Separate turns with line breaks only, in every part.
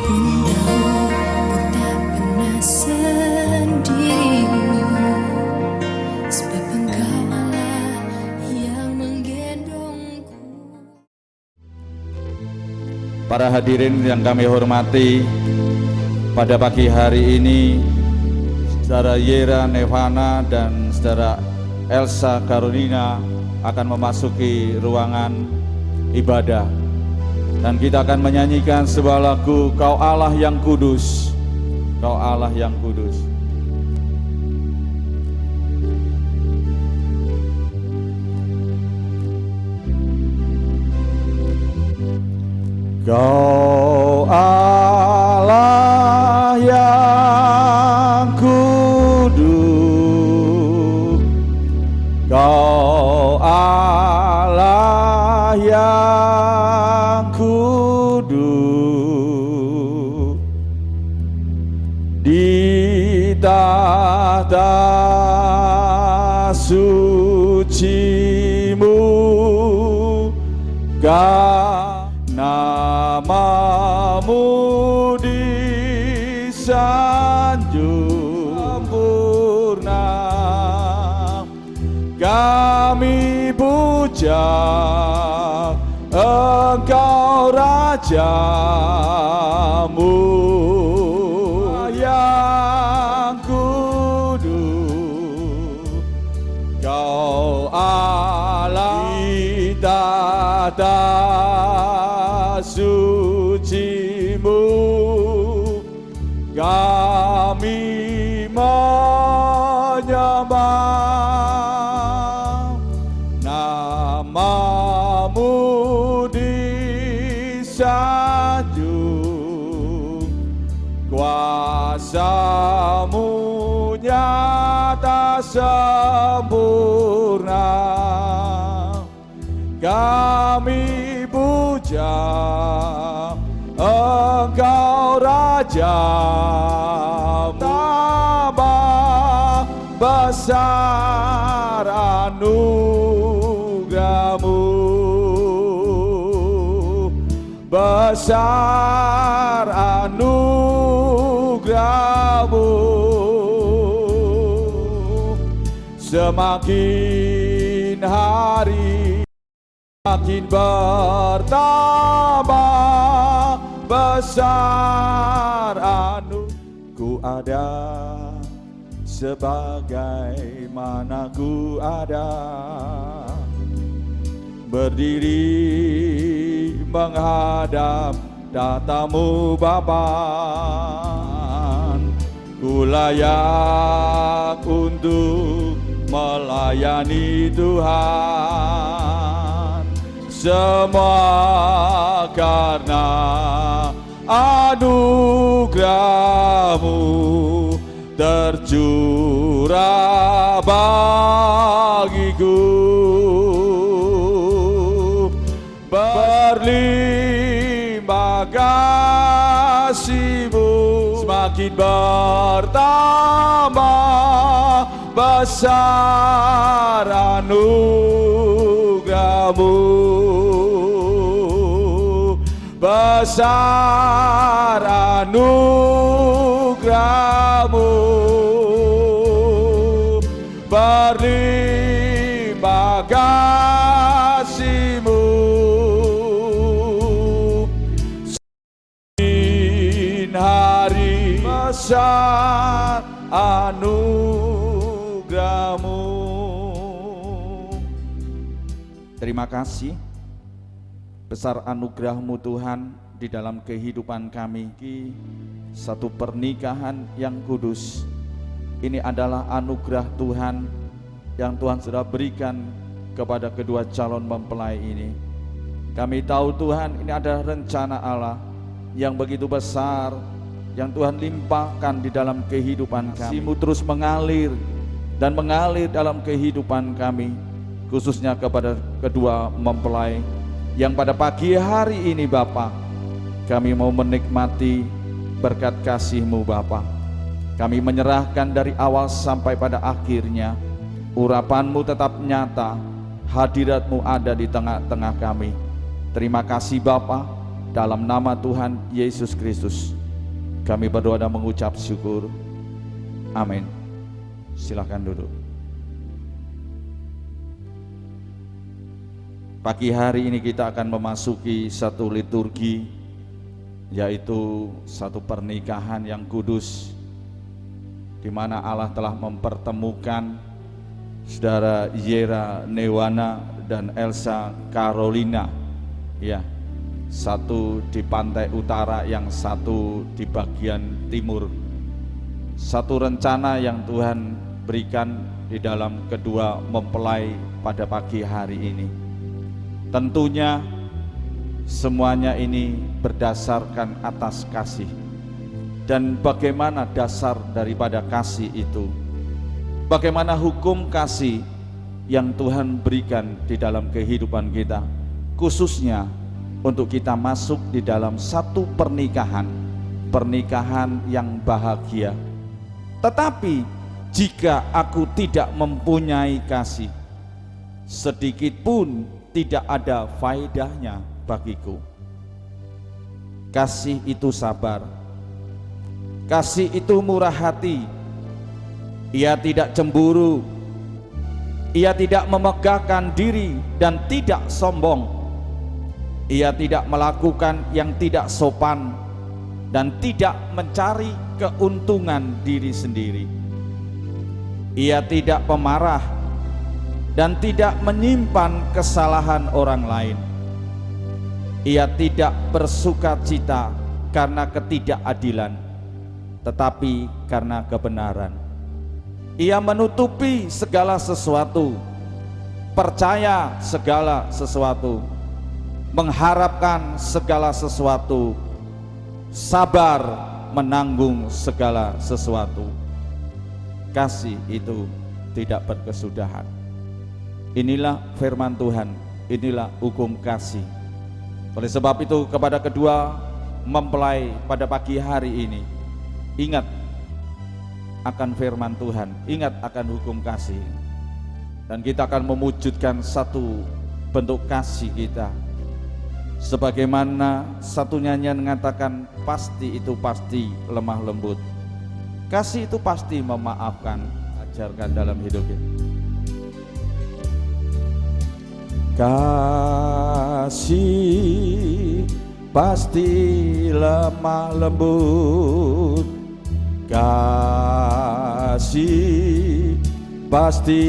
pun tahu ku tak pernah sendiri, sebab Engkau Allah yang menggendongku.
Para hadirin yang kami hormati, pada pagi hari ini Saudara Yera Nevana dan Saudara Elsa Carolina akan memasuki ruangan ibadah, dan kita akan menyanyikan sebuah lagu Kau Allah yang Kudus, Kau Allah yang Kudus. Kau Allah yang kudus, Kau Allah yang kudus, di tahta suci-Mu, namamu disanjung sempurna, kami puja Engkau Rajamu yang kudus, Kau Allah di tahta suci-Mu, kami menyembah, namamu disanjung, kuasa-Mu nyata sempurna, kami puja Engkau Raja, tambah besar anugerah-Mu, besar anugerah-Mu, semakin hari makin bertambah besar ku ada sebagaimana ku ada, berdiri menghadap tatamu Bapa, ku layak untuk melayani Tuhan, semua karena anugerah-Mu tercurah bagiku, berlimpah kasih-Mu, semakin bertambah besar anugerah-Mu, besar anugerah-Mu, berlimpah kasih-Mu, semakin hari besar anugerah-Mu. Terima kasih, besar anugerah-Mu Tuhan di dalam kehidupan kami. Satu pernikahan yang kudus, ini adalah anugerah Tuhan yang Tuhan sudah berikan kepada kedua calon mempelai ini. Kami tahu Tuhan, ini adalah rencana Allah yang begitu besar, yang Tuhan limpahkan di dalam kehidupan kami. Kasih-Mu terus mengalir dan mengalir dalam kehidupan kami, khususnya kepada kedua mempelai yang pada pagi hari ini Bapa, kami mau menikmati berkat kasih-Mu Bapa. Kami menyerahkan dari awal sampai pada akhirnya, urapan-Mu tetap nyata, hadirat-Mu ada di tengah-tengah kami. Terima kasih Bapa, dalam nama Tuhan Yesus Kristus kami berdoa dan mengucap syukur. Amin. Silakan duduk. Pagi hari ini kita akan memasuki satu liturgi, yaitu satu pernikahan yang kudus, di mana Allah telah mempertemukan saudara Yera Newana dan Elsa Carolina, ya, satu di pantai utara, yang satu di bagian timur. Satu rencana yang Tuhan berikan di dalam kedua mempelai pada pagi hari ini. Tentunya semuanya ini berdasarkan atas kasih. Dan bagaimana dasar daripada kasih itu? Bagaimana hukum kasih yang Tuhan berikan di dalam kehidupan kita, khususnya untuk kita masuk di dalam satu pernikahan yang bahagia. Tetapi jika aku tidak mempunyai kasih, sedikit pun tidak ada faedahnya bagiku. Kasih itu sabar, kasih itu murah hati, ia tidak cemburu, ia tidak memegahkan diri dan tidak sombong. Ia tidak melakukan yang tidak sopan dan tidak mencari keuntungan diri sendiri. Ia tidak pemarah dan tidak menyimpan kesalahan orang lain. Ia tidak bersukacita karena ketidakadilan, tetapi karena kebenaran. Ia menutupi segala sesuatu, percaya segala sesuatu, mengharapkan segala sesuatu, sabar menanggung segala sesuatu. Kasih itu tidak berkesudahan. Inilah firman Tuhan, inilah hukum kasih. Oleh sebab itu, kepada kedua mempelai pada pagi hari ini, ingat akan firman Tuhan, ingat akan hukum kasih, dan kita akan mewujudkan satu bentuk kasih kita. Sebagaimana satu nyanyian mengatakan, pasti itu pasti lemah lembut. Kasih itu pasti memaafkan. Ajarkan dalam hidup kita. Kasih pasti lemah lembut. Kasih pasti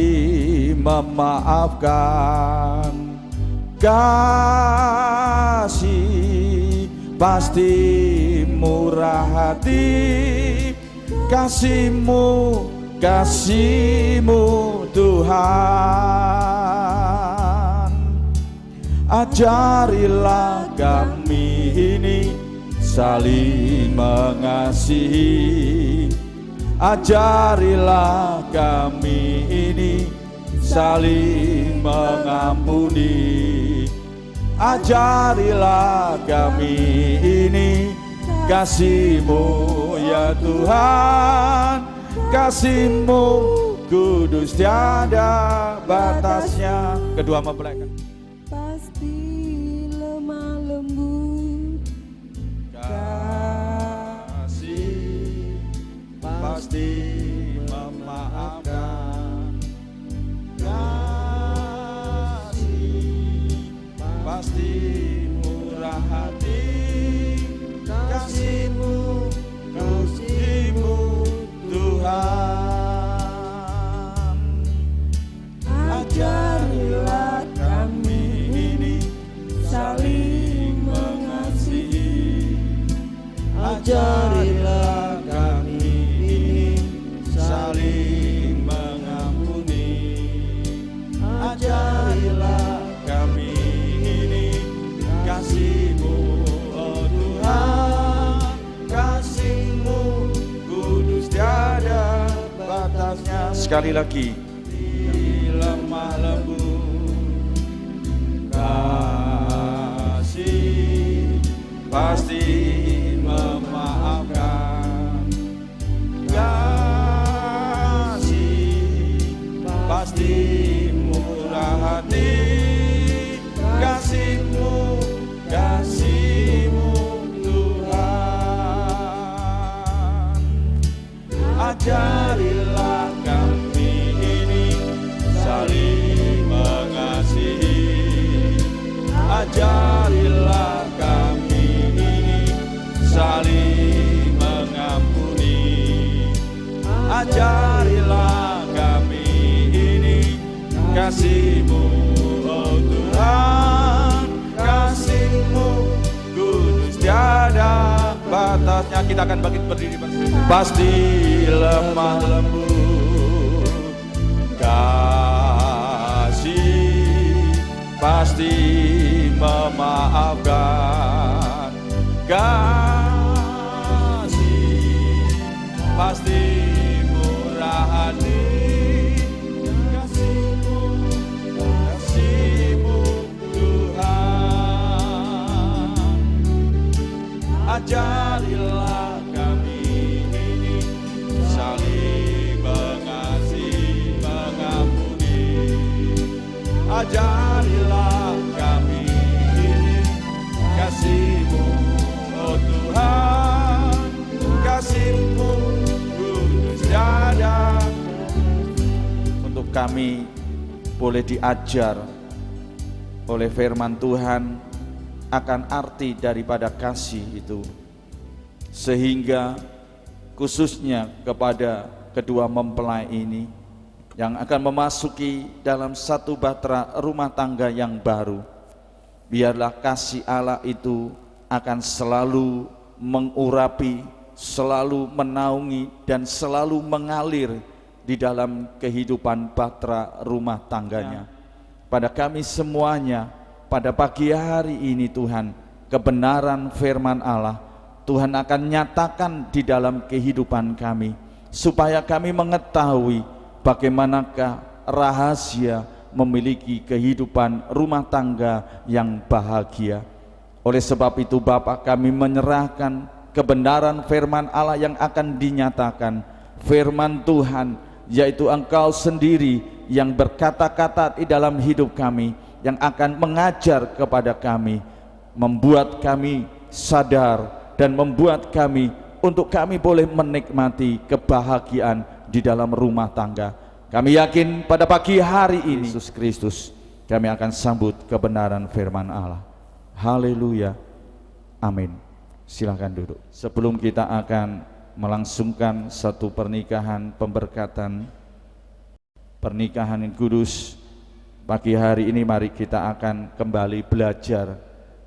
memaafkan. Kasih pasti murah hati. Kasih-Mu Tuhan. Ajarilah kami ini saling mengasihi. Ajarilah kami ini saling mengampuni. Ajarilah kami ini kasih-Mu ya Tuhan. Kasih-Mu kudus tiada batasnya. Kedua mempelai.
Pasti lemah lembut.
Kasih pasti memaafkan. Kasih pasti murah hati. Kasih-Mu Tuhan. Ajarilah kami ini saling mengasihi. Ajarilah kami ini saling mengampuni. Ajarilah kami ini kasih-Mu oh Tuhan. Kasih-Mu kudus tiada batasnya. Sekali lagi, lemah lembut. Kasih pasti memaafkan. Kasih pasti murah hati. Kasih-Mu kasih mengampuni. Ajarilah kami ini kasih-Mu, oh Tuhan. Kasih-Mu kudus tiada batasnya. Kita akan bangkit berdiri bersama. Pasti lemah lembut kasih, pasti memaafkan kasih, pasti murah hati. Kasih-Mu, kasih-Mu Tuhan. Ajarilah kami ini saling mengasihi, mengampuni. Ajarilah kami ini kasih-Mu, oh Tuhan. Kasih-Mu kudus tiada. Untuk kami boleh diajar oleh firman Tuhan akan arti daripada kasih itu, sehingga khususnya kepada kedua mempelai ini yang akan memasuki dalam satu bahtera rumah tangga yang baru, biarlah kasih Allah itu akan selalu mengurapi, selalu menaungi, dan selalu mengalir di dalam kehidupan bahtera rumah tangganya. Pada kami semuanya pada pagi hari ini Tuhan, kebenaran firman Allah Tuhan akan nyatakan di dalam kehidupan kami, supaya kami mengetahui bagaimanakah rahasia memiliki kehidupan rumah tangga yang bahagia. Oleh sebab itu Bapak, kami menyerahkan kebenaran firman Allah yang akan dinyatakan, firman Tuhan, yaitu Engkau sendiri yang berkata-kata di dalam hidup kami, yang akan mengajar kepada kami, membuat kami sadar dan membuat kami untuk kami boleh menikmati kebahagiaan di dalam rumah tangga. Kami yakin pada pagi hari ini Yesus Kristus, kami akan sambut kebenaran firman Allah. Haleluya, amin. Silakan duduk. Sebelum kita akan melangsungkan satu pernikahan pemberkatan, pernikahan yang kudus, pagi hari ini mari kita akan kembali belajar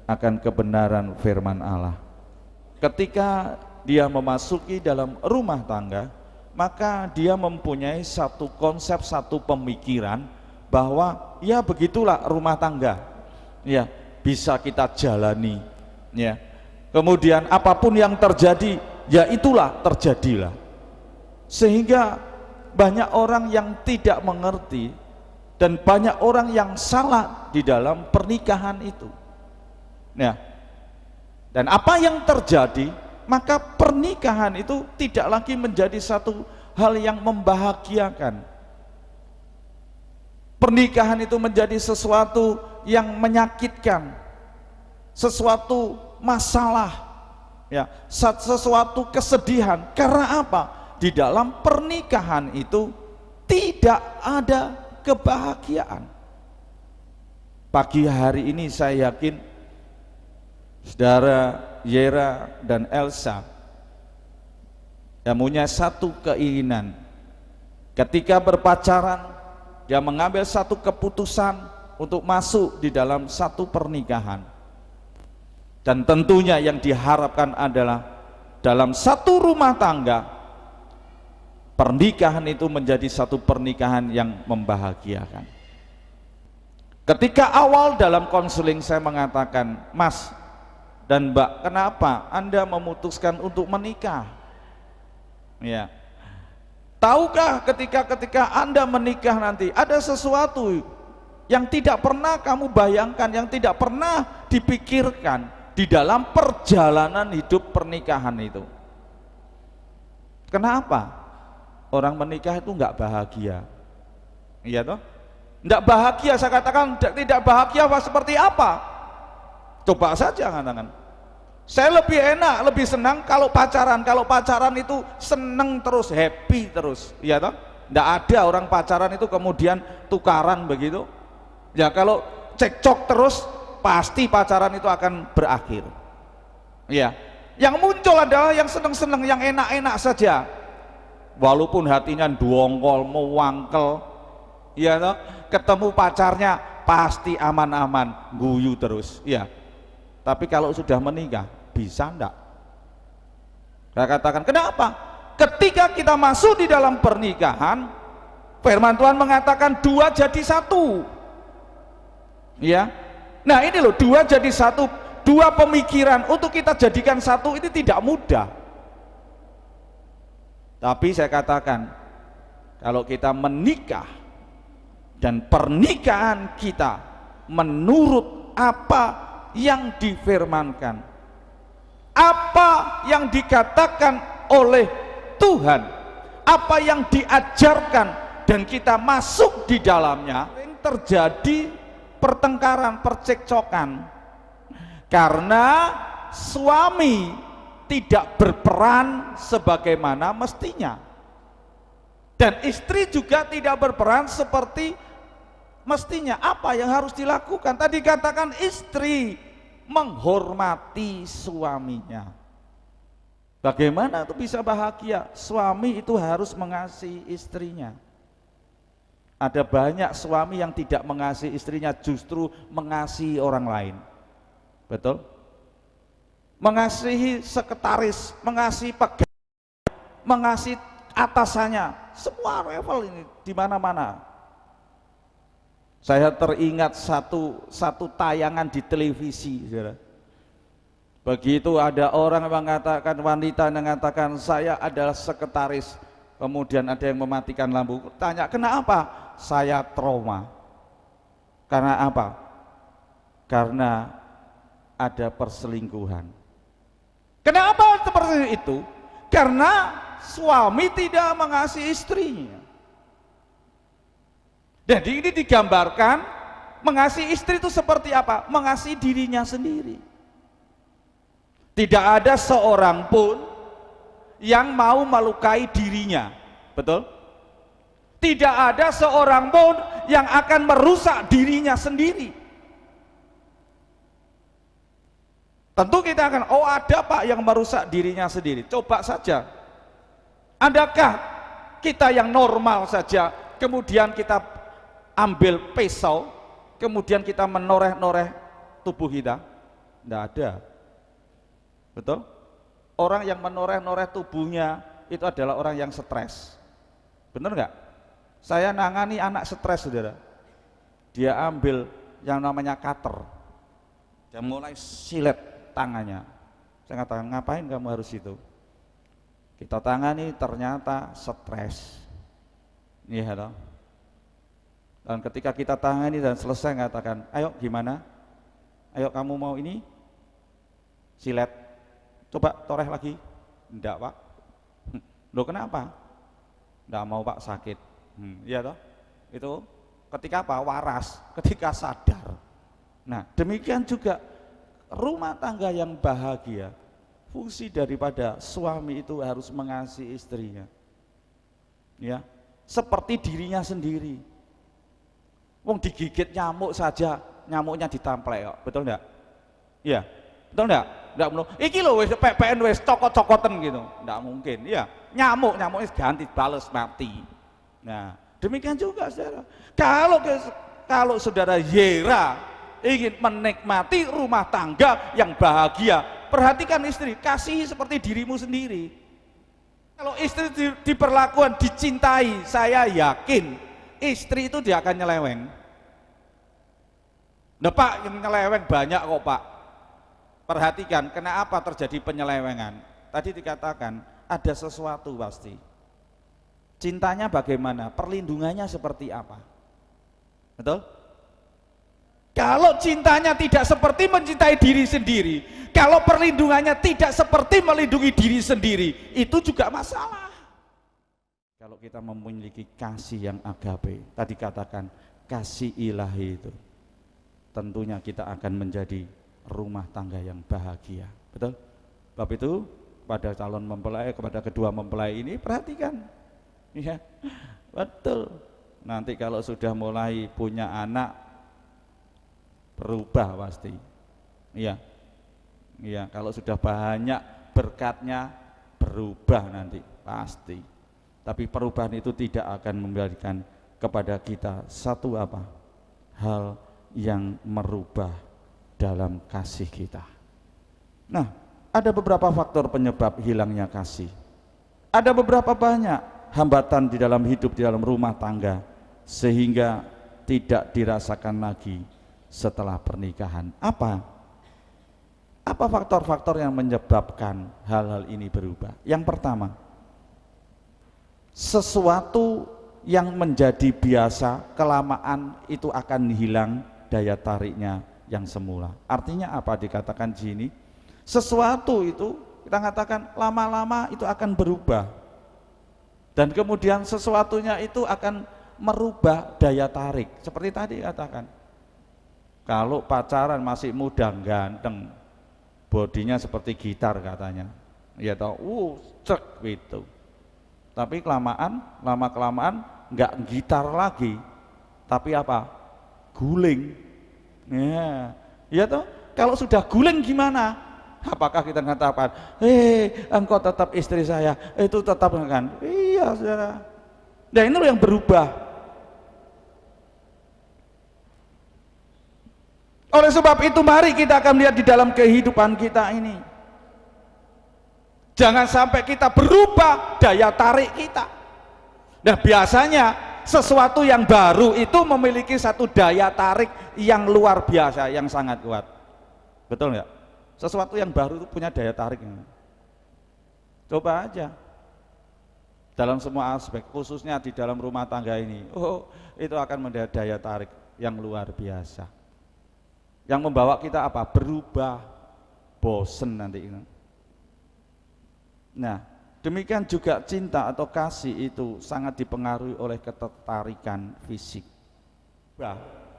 akan kebenaran firman Allah. Ketika dia memasuki dalam rumah tangga, maka dia mempunyai satu konsep, satu pemikiran bahwa ya begitulah rumah tangga, ya bisa kita jalani, ya. Kemudian apapun yang terjadi, ya itulah terjadilah. Sehingga banyak orang yang tidak mengerti dan banyak orang yang salah di dalam pernikahan itu. Ya. Dan apa yang terjadi, maka pernikahan itu tidak lagi menjadi satu hal yang membahagiakan. Pernikahan itu menjadi sesuatu yang menyakitkan, sesuatu masalah, ya, sesuatu kesedihan. Karena apa? Di dalam pernikahan itu tidak ada kebahagiaan. Pagi hari ini saya yakin saudara Yera dan Elsa yang punya satu keinginan, ketika berpacaran dia mengambil satu keputusan untuk masuk di dalam satu pernikahan. Dan tentunya yang diharapkan adalah dalam satu rumah tangga, pernikahan itu menjadi satu pernikahan yang membahagiakan. Ketika awal dalam konseling saya mengatakan, Mas dan Mbak, kenapa Anda memutuskan untuk menikah? Ya. Tahukah ketika Anda menikah nanti ada sesuatu yang tidak pernah kamu bayangkan, yang tidak pernah dipikirkan di dalam perjalanan hidup pernikahan itu. Kenapa orang menikah itu enggak bahagia? Iya toh? Enggak bahagia, saya katakan tidak bahagia seperti apa? Coba saja katakan. Saya lebih enak, lebih senang kalau pacaran. Kalau pacaran itu seneng terus, happy terus, iya toh? Enggak ada orang pacaran itu kemudian tukaran begitu. Ya kalau cekcok terus, pasti pacaran itu akan berakhir. Ya, Yang muncul adalah yang seneng-seneng, yang enak-enak saja. Walaupun hatinya dongkol, mewangkel, ya toh, ketemu pacarnya pasti aman-aman, guyu terus, ya. Tapi kalau sudah menikah, bisa enggak? Saya katakan, kenapa? Ketika kita masuk di dalam pernikahan, firman Tuhan mengatakan 2 jadi 1. Ya. Nah, ini loh, 2 jadi 1, 2 pemikiran untuk kita jadikan 1 ini tidak mudah. Tapi saya katakan, kalau kita menikah dan pernikahan kita menurut apa yang difirmankan, apa yang dikatakan oleh Tuhan, apa yang diajarkan, dan kita masuk di dalamnya, terjadi pertengkaran, percekcokan karena suami tidak berperan sebagaimana mestinya dan istri juga tidak berperan seperti mestinya. Apa yang harus dilakukan? Tadi katakan istri menghormati suaminya. Bagaimana itu bisa bahagia? Suami itu harus mengasihi istrinya. Ada banyak suami yang tidak mengasihi istrinya, justru mengasihi orang lain. Betul? Mengasihi sekretaris, mengasihi pegawai, mengasihi atasannya, semua level ini di mana-mana. Saya teringat satu tayangan di televisi, saudara. Begitu ada orang mengatakan, wanita mengatakan saya adalah sekretaris, kemudian ada yang mematikan lampu. Tanya, kenapa? Saya trauma. Karena apa? Karena ada perselingkuhan. Kenapa seperti itu? Karena suami tidak mengasihi istrinya. Jadi ini digambarkan mengasihi istri itu seperti apa? Mengasihi dirinya sendiri. Tidak ada seorang pun yang mau melukai dirinya. Betul? Tidak ada seorang pun yang akan merusak dirinya sendiri. Tentu kita akan, oh ada Pak yang merusak dirinya sendiri. Coba saja. Adakah kita yang normal saja, kemudian kita ambil pisau, kemudian kita menoreh-noreh tubuh kita? Tidak ada. Betul? Orang yang menoreh-noreh tubuhnya itu adalah orang yang stres. Benar nggak? Saya nangani anak stres, saudara. Dia ambil yang namanya cutter, dia mulai silet tangannya. Saya katakan, ngapain kamu harus itu? Kita tangani, ternyata stres. Iya toh. Dan ketika kita tangani dan selesai, katakan, ayo gimana? Ayo kamu mau ini? Silet. Coba toreh lagi. Enggak Pak. Loh kenapa? Enggak mau Pak, sakit. Iya toh? Itu ketika apa? Waras, ketika sadar. Nah, demikian juga rumah tangga yang bahagia. Fungsi daripada suami itu harus mengasihi istrinya. Ya, seperti dirinya sendiri. Wong digigit nyamuk saja, nyamuknya ditamplek kok. Betul enggak? Iya. Betul enggak? Enggak mulu. Iki lho wis PPN wis cokot-cokoten gitu. Enggak mungkin. Iya. Nyamuknya ganti bales mati. Nah, demikian juga saudara. Kalau saudara Yera ingin menikmati rumah tangga yang bahagia, perhatikan istri, kasihi seperti dirimu sendiri. Kalau istri diperlakukan, dicintai, saya yakin istri itu dia akan nyeleweng. Nah Pak, yang nyeleweng banyak kok Pak. Perhatikan, kenapa terjadi penyelewengan? Tadi dikatakan ada sesuatu pasti. Cintanya bagaimana? Perlindungannya seperti apa? Betul? Kalau cintanya tidak seperti mencintai diri sendiri, kalau perlindungannya tidak seperti melindungi diri sendiri, itu juga masalah. Kalau kita memiliki kasih yang agape, tadi katakan kasih ilahi itu, tentunya kita akan menjadi rumah tangga yang bahagia. Betul? Sebab itu pada calon mempelai, kepada kedua mempelai ini perhatikan. Ya, betul. Nanti kalau sudah mulai punya anak, berubah pasti. Iya. Iya, kalau sudah banyak berkatnya berubah nanti pasti. Tapi perubahan itu tidak akan memberikan kepada kita satu apa? Hal yang merubah dalam kasih kita. Nah, ada beberapa faktor penyebab hilangnya kasih. Ada beberapa banyak hambatan di dalam hidup, di dalam rumah tangga, sehingga tidak dirasakan lagi setelah pernikahan. Apa faktor-faktor yang menyebabkan hal-hal ini berubah? Yang pertama, sesuatu yang menjadi biasa kelamaan itu akan hilang daya tariknya yang semula. Artinya apa dikatakan di sini? Sesuatu itu kita katakan lama-lama itu akan berubah, dan kemudian sesuatunya itu akan merubah daya tarik. Seperti tadi katakan, kalau pacaran masih muda ganteng, bodinya seperti gitar katanya, ya tahu, cek gitu. Tapi lama kelamaan nggak gitar lagi, tapi apa? Guling. Ya toh. Kalau sudah guling gimana? Apakah kita mengatakan, engkau tetap istri saya, itu tetap kan? Iya, saudara. Nah, ini loh yang berubah. Oleh sebab itu mari kita akan lihat di dalam kehidupan kita ini, jangan sampai kita berubah daya tarik kita. Nah, biasanya sesuatu yang baru itu memiliki satu daya tarik yang luar biasa, yang sangat kuat. Betul nggak? Sesuatu yang baru itu punya daya tarik. Coba aja dalam semua aspek, khususnya di dalam rumah tangga ini, itu akan menjadi daya tarik yang luar biasa, yang membawa kita apa? Berubah, bosen nanti. Nah, demikian juga cinta atau kasih itu sangat dipengaruhi oleh ketertarikan fisik.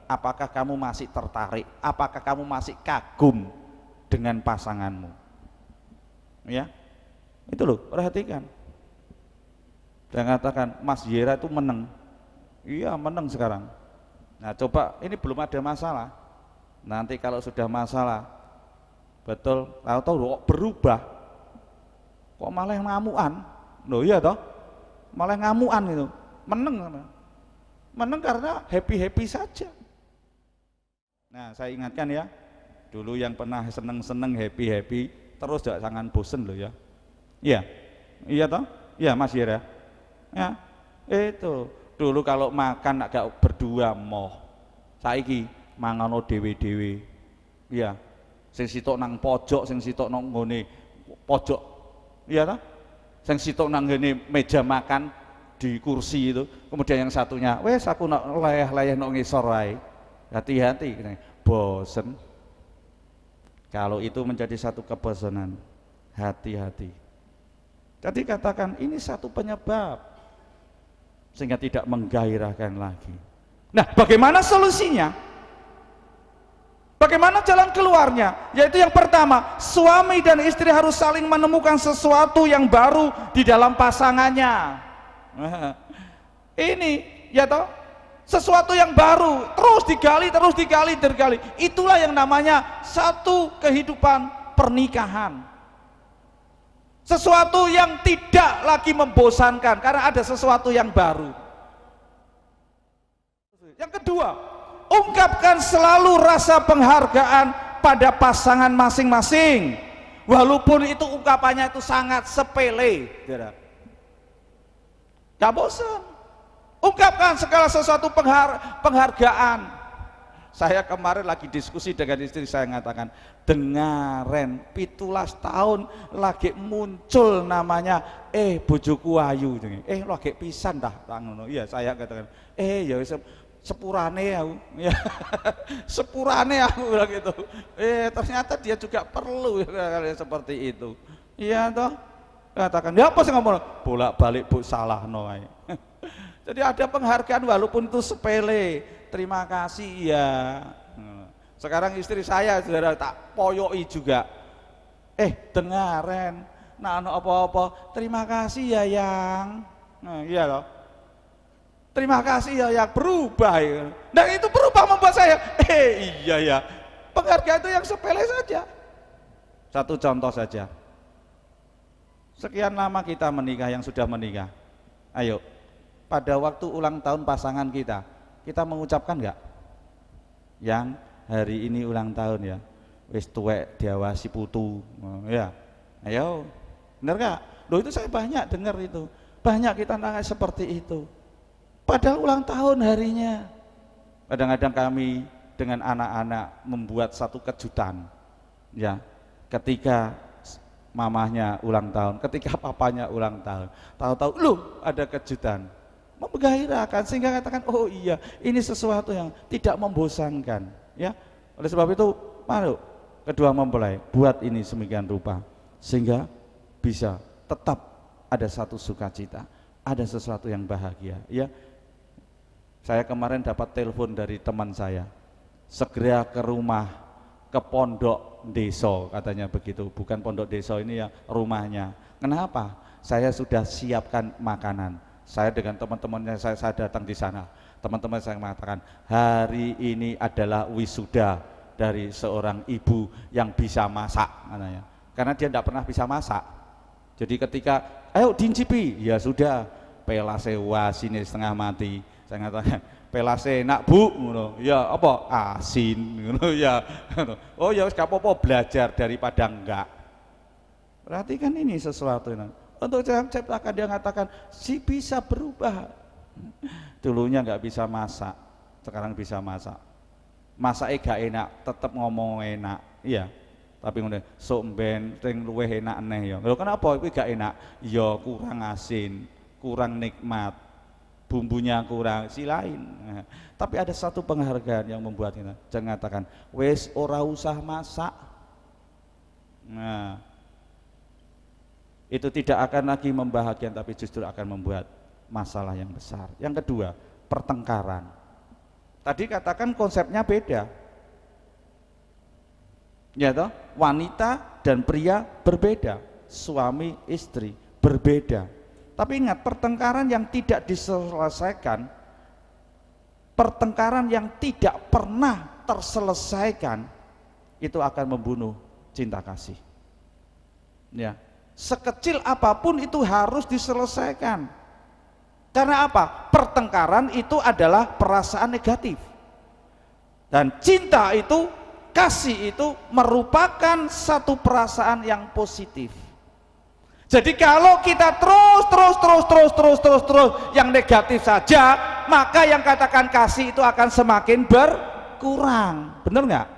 Apakah kamu masih tertarik? Apakah kamu masih kagum dengan pasanganmu? Ya, itu loh, perhatikan. Saya katakan Mas Yera itu menang. Iya, menang sekarang. Nah, coba ini belum ada masalah. Nanti kalau sudah masalah, betul, tahu-tahu berubah. Kok malah ngamuan? Loh iya toh, malah ngamuan itu. Menang karena happy saja. Nah, saya ingatkan ya, dulu yang pernah seneng happy terus jangan bosen loh ya. Iya toh, iya Mas Yera. Ya, itu dulu kalau makan agak berdua moh, saiki mangano dewe-dewe. Iya, sing sitok nang pojok, sing sitok nang ngene pojok. Iya toh? Sing sitok nang ngene meja makan di kursi itu, kemudian yang satunya, wes aku nak layah-layah nang ngisor wae. Hati-hati, bosen. Kalau itu menjadi satu kebosanan, hati-hati. Jadi katakan ini satu penyebab sehingga tidak menggairahkan lagi. Nah, bagaimana solusinya? Bagaimana jalan keluarnya? Yaitu yang pertama, suami dan istri harus saling menemukan sesuatu yang baru di dalam pasangannya. Ini ya toh, sesuatu yang baru, terus digali. Itulah yang namanya satu kehidupan pernikahan. Sesuatu yang tidak lagi membosankan karena ada sesuatu yang baru. Yang kedua, ungkapkan selalu rasa penghargaan pada pasangan masing-masing, walaupun itu ungkapannya itu sangat sepele. Gak bosan. Ungkapkan segala sesuatu penghargaan. Saya kemarin lagi diskusi dengan istri saya, mengatakan dengaren 17 tahun lagi muncul namanya bojoku ayu, lagi pisan dah ngono. Iya, saya katakan ya sepurane aku, ya sepurane aku bilang gitu. Ternyata dia juga perlu seperti itu. Iya toh, katakan ya apa sih ngomong bolak-balik bu salah noai. Jadi ada penghargaan walaupun itu sepele. Terima kasih ya. Sekarang istri saya saudara tak poyoi juga. Dengaren, nah apa-apa. Terima kasih ya yang. Iya loh. Terima kasih ya yang berubah. Dan itu berubah membuat saya. Iya ya. Penghargaan itu yang sepele saja. Satu contoh saja. Sekian lama kita menikah, yang sudah menikah. Ayo, pada waktu ulang tahun pasangan kita mengucapkan enggak? Yang hari ini ulang tahun ya, wis tuwek diawasi putu, ya. Ayo, bener enggak? Loh, itu saya banyak dengar itu. Banyak kita nangis seperti itu. Padahal ulang tahun harinya. Kadang-kadang kami dengan anak-anak membuat satu kejutan. Ya, ketika mamahnya ulang tahun, ketika papanya ulang tahun, tahu-tahu loh ada kejutan. Menggairahkan sehingga katakan, oh iya, ini sesuatu yang tidak membosankan, ya. Oleh sebab itu, mari kedua mempelai buat ini semikian rupa sehingga bisa tetap ada satu sukacita, ada sesuatu yang bahagia, ya. Saya kemarin dapat telepon dari teman saya, segera ke rumah, ke pondok desa, katanya begitu. Bukan pondok desa ini ya, rumahnya. Kenapa? Saya sudah siapkan makanan. Saya dengan teman-temannya saya datang di sana. Teman-teman saya mengatakan, hari ini adalah wisuda dari seorang ibu yang bisa masak, katanya. Karena dia tidak pernah bisa masak. Jadi ketika, ayo dincipi, ya sudah, pelase sini setengah mati. Saya mengatakan, pelase enak bu, ya apa, asin, ya. Oh ya gak apa-apa, belajar daripada enggak. Berarti kan ini sesuatu. Untuk jangan ciptakan, dia mengatakan si bisa berubah. Dulunya nggak bisa masak, sekarang bisa masak. Masaknya gak enak, tetap ngomong enak, iya. Tapi kemudian sok ben sing luwih enak neh ya. Lho kenapa itu gak enak? Ya kurang asin, kurang nikmat, bumbunya kurang, silain. Nah, tapi ada satu penghargaan yang membuat kita. Jangan katakan wes ora usah masak. Nah, itu tidak akan lagi membahagiakan, tapi justru akan membuat masalah yang besar. Yang kedua, pertengkaran. Tadi katakan konsepnya beda, ya toh, wanita dan pria berbeda, suami istri berbeda. Tapi ingat, pertengkaran yang tidak diselesaikan, pertengkaran yang tidak pernah terselesaikan, itu akan membunuh cinta kasih. Ya. Sekecil apapun itu harus diselesaikan. Karena apa? Pertengkaran itu adalah perasaan negatif. Dan cinta itu, kasih itu merupakan satu perasaan yang positif. Jadi kalau kita terus yang negatif saja, maka yang katakan kasih itu akan semakin berkurang. Benar nggak?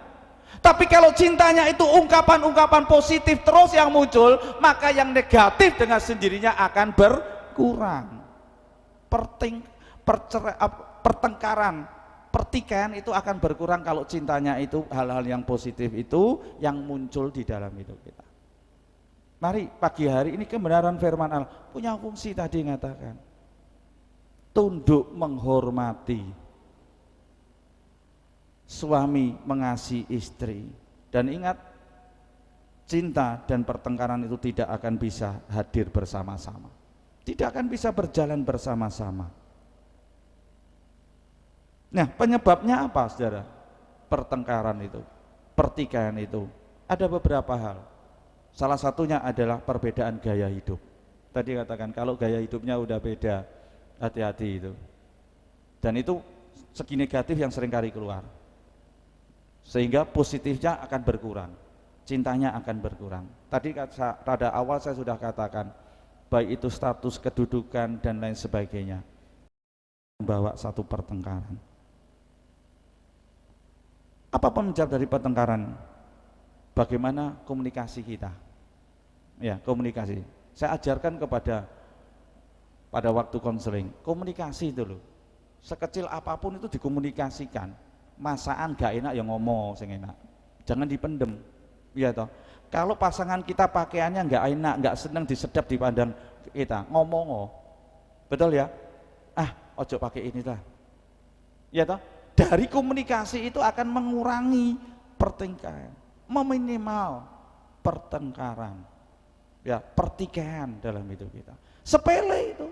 Tapi kalau cintanya itu ungkapan-ungkapan positif terus yang muncul, maka yang negatif dengan sendirinya akan berkurang. Pertengkaran, pertikaian itu akan berkurang kalau cintanya itu hal-hal yang positif itu yang muncul di dalam hidup kita. Mari pagi hari ini kebenaran firman Allah punya fungsi tadi mengatakan tunduk menghormati, suami mengasihi istri. Dan ingat, cinta dan pertengkaran itu tidak akan bisa hadir bersama-sama, tidak akan bisa berjalan bersama-sama. Nah, penyebabnya apa saudara? Pertengkaran itu, pertikaian itu ada beberapa hal. Salah satunya adalah perbedaan gaya hidup. Tadi katakan kalau gaya hidupnya udah beda, hati-hati itu. Dan itu segi negatif yang seringkali keluar, sehingga positifnya akan berkurang, cintanya akan berkurang. Tadi pada awal saya sudah katakan, baik itu status kedudukan dan lain sebagainya, membawa satu pertengkaran. Apa penyebab dari pertengkaran? Bagaimana komunikasi kita? Ya, komunikasi. Saya ajarkan pada waktu konseling, komunikasi itu loh. Sekecil apapun itu dikomunikasikan. Masakan gak enak ya ngomong sing enak, jangan dipendem, ya toh. Kalau pasangan kita pakaiannya nggak enak, nggak seneng disedap dipandang kita, ngomong, betul ya, ojo pakai inilah, ya toh. Dari komunikasi itu akan mengurangi pertengkaran, meminimal pertengkaran, ya, pertikaian dalam hidup kita. Sepele itu.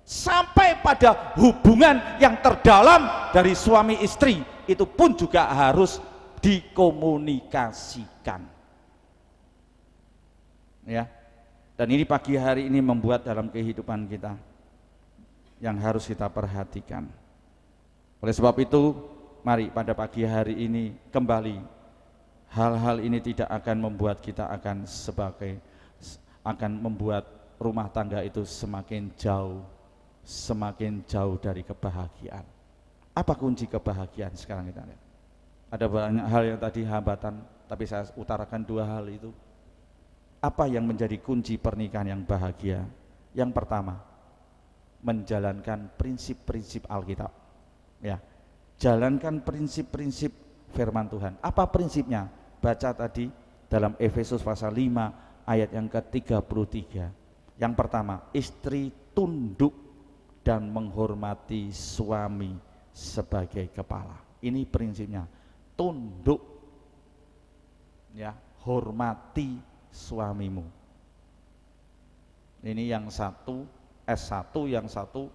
Sampai pada hubungan yang terdalam dari suami istri itu pun juga harus dikomunikasikan, ya. Dan ini pagi hari ini membuat dalam kehidupan kita yang harus kita perhatikan. Oleh sebab itu, mari pada pagi hari ini kembali, hal-hal ini tidak akan membuat kita akan membuat rumah tangga itu semakin jauh dari kebahagiaan. Apa kunci kebahagiaan sekarang kita lihat? Ada banyak hal yang tadi hambatan, tapi saya utarakan dua hal itu. Apa yang menjadi kunci pernikahan yang bahagia? Yang pertama, menjalankan prinsip-prinsip Alkitab. Ya, jalankan prinsip-prinsip firman Tuhan. Apa prinsipnya? Baca tadi dalam Efesus pasal 5 ayat yang ke-33. Yang pertama, istri tunduk dan menghormati suami sebagai kepala. Ini prinsipnya. Tunduk, ya, hormati suamimu. Ini yang satu S1, yang satu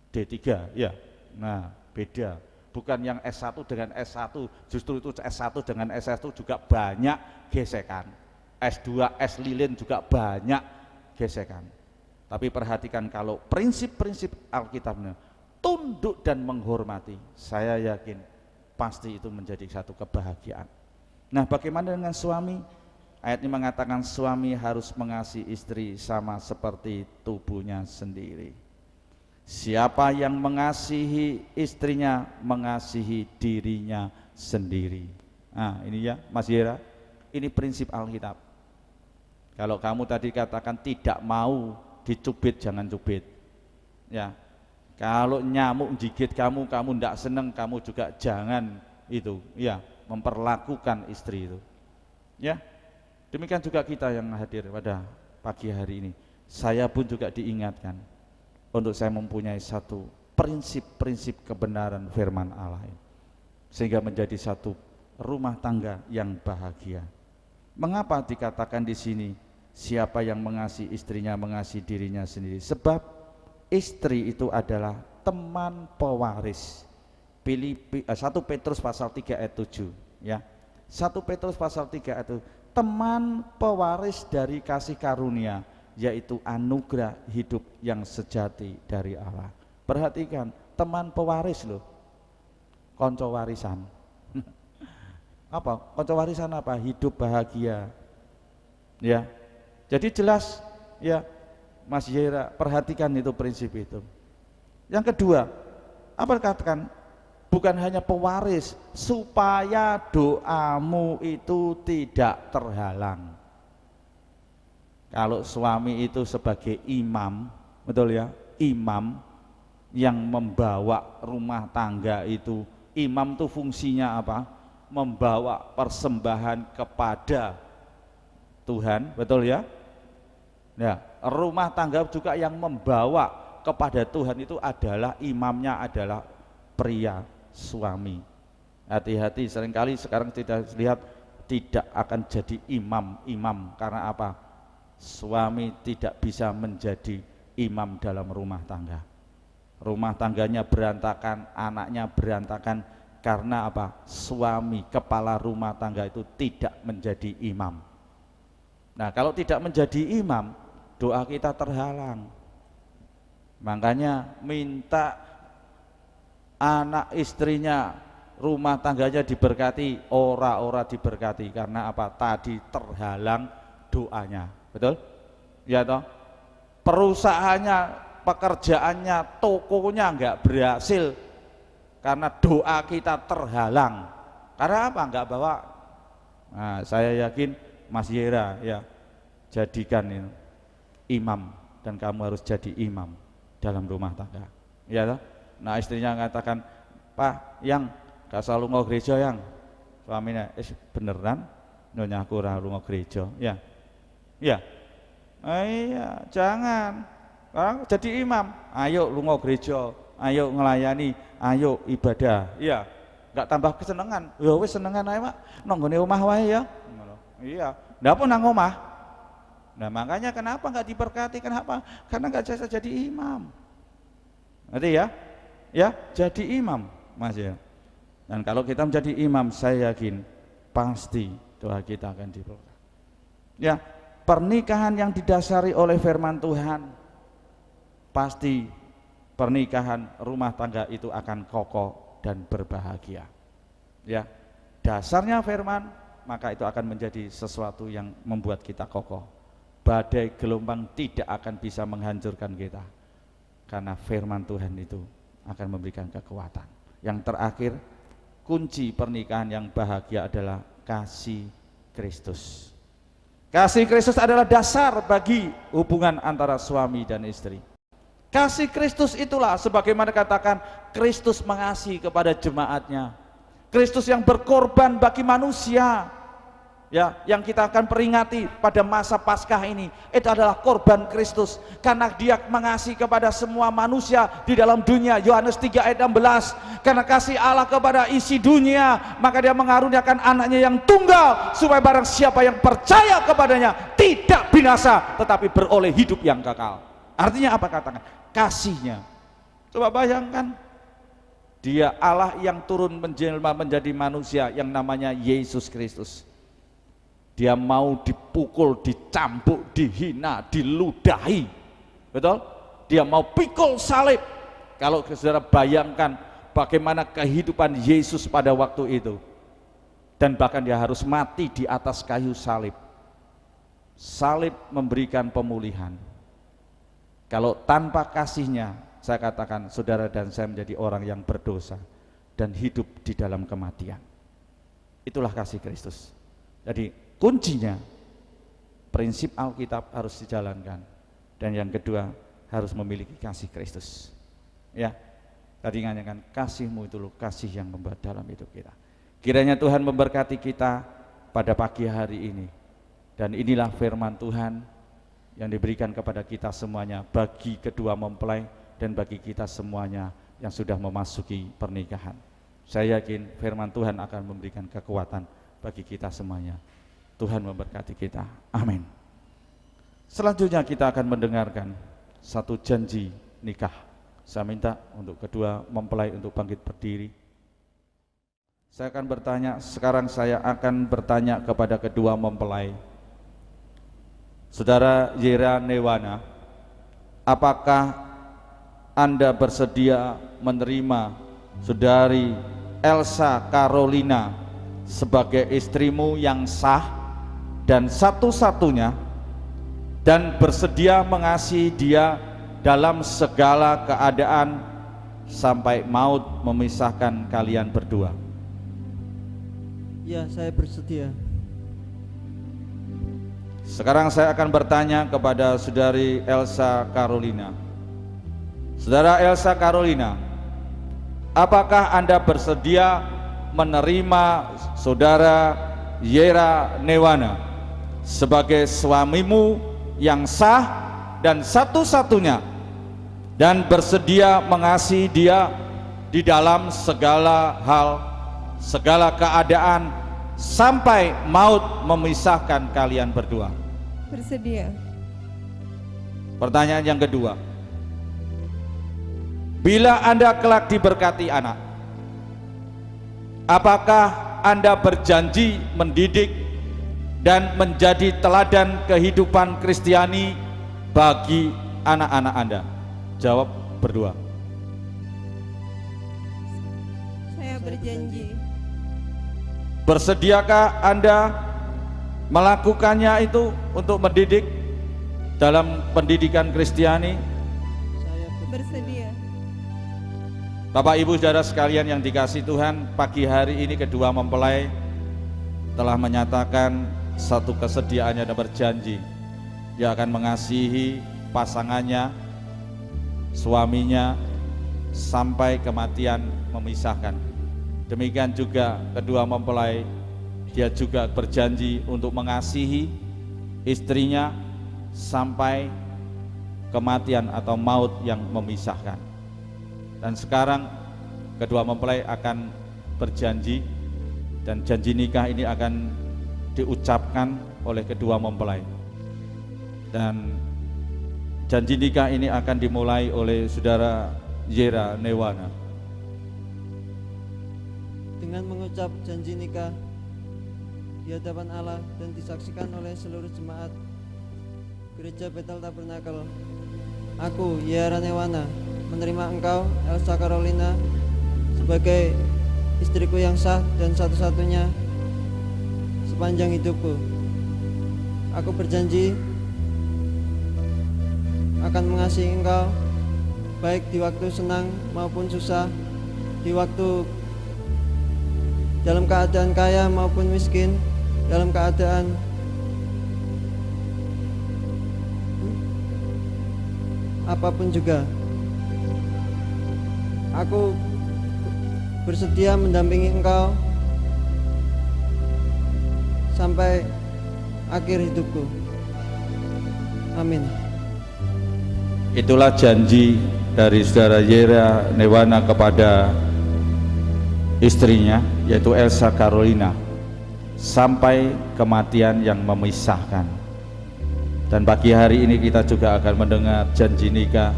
D3, ya. Nah, beda. Bukan yang S1 dengan S1, justru itu S1 dengan S1 juga banyak gesekan. S2, S lilin juga banyak gesekan. Tapi perhatikan kalau prinsip-prinsip Alkitabnya tunduk dan menghormati, saya yakin pasti itu menjadi satu kebahagiaan. Nah, bagaimana dengan suami? Ayat ini mengatakan suami harus mengasihi istri sama seperti tubuhnya sendiri. Siapa yang mengasihi istrinya mengasihi dirinya sendiri. Nah, ini ya Mas Yera, ini prinsip Alkitab. Kalau kamu tadi katakan tidak mau dicubit, jangan cubit. Ya, kalau nyamuk gigit kamu tidak senang, kamu juga jangan itu, ya, memperlakukan istri itu. Ya, demikian juga kita yang hadir pada pagi hari ini. Saya pun juga diingatkan untuk saya mempunyai satu prinsip-prinsip kebenaran firman Allah, sehingga menjadi satu rumah tangga yang bahagia. Mengapa dikatakan di sini siapa yang mengasihi istrinya mengasihi dirinya sendiri? Sebab istri itu adalah teman pewaris. 1 Petrus pasal 3 ayat 7, ya. 1 Petrus pasal 3 ayat 7, teman pewaris dari kasih karunia, yaitu anugerah hidup yang sejati dari Allah. Perhatikan, teman pewaris loh, konco warisan. Apa? Konco warisan apa? Hidup bahagia. Ya. Jadi jelas, ya, Mas Yera, perhatikan itu prinsip itu. Yang kedua, apa dikatakan? Bukan hanya pewaris, supaya doamu itu tidak terhalang. Kalau suami itu sebagai imam, betul ya, imam yang membawa rumah tangga itu, imam itu fungsinya apa? Membawa persembahan kepada Tuhan, betul ya? Ya, rumah tangga juga yang membawa kepada Tuhan itu adalah imamnya adalah pria, suami. Hati-hati, seringkali sekarang tidak lihat tidak akan jadi imam karena apa? Suami tidak bisa menjadi imam dalam rumah tangga. Rumah tangganya berantakan, anaknya berantakan karena apa? Suami, kepala rumah tangga itu tidak menjadi imam. Nah, kalau tidak menjadi imam, doa kita terhalang. Makanya minta anak istrinya, rumah tangganya diberkati, ora diberkati karena apa? Tadi terhalang doanya, betul? Ya toh? Perusahaannya, pekerjaannya, tokonya enggak berhasil karena doa kita terhalang. Karena apa? Enggak bawa. Nah, saya yakin Mas Yera, ya, jadikan ini imam, dan kamu harus jadi imam dalam rumah tangga. Ya toh? Nah, istrinya mengatakan, Pak, yang gak selalu mau gereja yang, suaminya, beneran nyonya aku ora lunga gereja, ya, ya, iya, jangan, jadi imam, ayo lunga gereja, ayo ngelayani, ayo ibadah, ya, gak tambah kesenangan, ya wis senengan ae Pak, nang nggone omah wae ya, iya, ndak pun nang omah. Nah, makanya kenapa gak diberkati, kenapa? Karena gak bisa jadi imam. Ngerti ya? Ya, jadi imam, Mas ya. Dan kalau kita menjadi imam, saya yakin pasti doa kita akan diberkati. Ya, pernikahan yang didasari oleh firman Tuhan, pasti pernikahan rumah tangga itu akan kokoh dan berbahagia. Ya, dasarnya firman, maka itu akan menjadi sesuatu yang membuat kita kokoh. Badai gelombang tidak akan bisa menghancurkan kita, karena firman Tuhan itu akan memberikan kekuatan. Yang terakhir, kunci pernikahan yang bahagia adalah kasih Kristus. Kasih Kristus adalah dasar bagi hubungan antara suami dan istri. Kasih Kristus itulah sebagaimana katakan Kristus mengasihi kepada jemaatnya. Kristus yang berkorban bagi manusia. Ya, yang kita akan peringati pada masa Paskah ini itu adalah korban Kristus, karena dia mengasihi kepada semua manusia di dalam dunia. Yohanes 3 ayat 16, karena kasih Allah kepada isi dunia, maka dia mengaruniakan anaknya yang tunggal, supaya barang siapa yang percaya kepadanya tidak binasa tetapi beroleh hidup yang kekal. Artinya apa? Katakan kasihnya. Coba bayangkan, dia Allah yang turun menjelma menjadi manusia yang namanya Yesus Kristus. Dia mau dipukul, dicambuk, dihina, diludahi, betul? Dia mau pikul salib. Kalau saudara bayangkan bagaimana kehidupan Yesus pada waktu itu, dan bahkan dia harus mati di atas kayu salib. Salib memberikan pemulihan. Kalau tanpa kasihnya, saya katakan saudara dan saya menjadi orang yang berdosa dan hidup di dalam kematian. Itulah kasih Kristus. Jadi kuncinya, prinsip Alkitab harus dijalankan, dan yang kedua harus memiliki kasih Kristus. Ya, tadi nganyakan kasihmu itu loh, kasih yang membuat dalam hidup kita. Kiranya Tuhan memberkati kita pada pagi hari ini, dan inilah firman Tuhan yang diberikan kepada kita semuanya, bagi kedua mempelai dan bagi kita semuanya yang sudah memasuki pernikahan. Saya yakin firman Tuhan akan memberikan kekuatan bagi kita semuanya. Tuhan memberkati kita. Amin. Selanjutnya kita akan mendengarkan satu janji nikah. Saya minta untuk kedua mempelai untuk bangkit berdiri. Saya akan bertanya, sekarang saya akan bertanya kepada kedua mempelai. Saudara Yera Newana, apakah Anda bersedia menerima saudari Elsa Carolina sebagai istrimu yang sah dan satu-satunya, dan bersedia mengasihi dia dalam segala keadaan sampai maut memisahkan kalian berdua?
Ya, saya bersedia.
Sekarang saya akan bertanya kepada saudari Elsa Carolina. Saudara Elsa Carolina, apakah Anda bersedia menerima saudara Yera Newana sebagai suamimu yang sah dan satu-satunya, dan bersedia mengasihi dia di dalam segala hal, segala keadaan sampai maut memisahkan kalian berdua?
Bersedia.
Pertanyaan yang kedua, bila Anda kelak diberkati anak, apakah Anda berjanji mendidik dan menjadi teladan kehidupan Kristiani bagi anak-anak Anda? Jawab berdua.
Saya berjanji.
Bersediakah Anda melakukannya itu untuk mendidik dalam pendidikan Kristiani?
Saya
Bersedia.
Bapak Ibu Saudara sekalian yang dikasihi Tuhan, pagi hari ini kedua mempelai telah menyatakan satu kesediaannya dan berjanji dia akan mengasihi pasangannya, suaminya sampai kematian memisahkan. Demikian juga kedua mempelai, dia juga berjanji untuk mengasihi istrinya sampai kematian atau maut yang memisahkan. Dan sekarang kedua mempelai akan berjanji, dan janji nikah ini akan diucapkan oleh kedua mempelai. Dan janji nikah ini akan dimulai oleh saudara Yera Newana.
dengan mengucap janji nikah di hadapan Allah dan disaksikan oleh seluruh jemaat Gereja Bethel Tabernakel. Aku, Yara Newana, menerima engkau, Elsa Carolina, sebagai istriku yang sah dan satu-satunya sepanjang hidupku. Aku berjanji akan mengasihi engkau, baik di waktu senang maupun susah, di waktu dalam keadaan kaya maupun miskin, dalam keadaan apapun juga. Aku bersedia mendampingi engkau sampai akhir hidupku. Amin.
Itulah janji dari saudara Yera Newana kepada istrinya, yaitu Elsa Carolina, sampai kematian yang memisahkan. Dan pagi hari ini kita juga akan mendengar janji nikah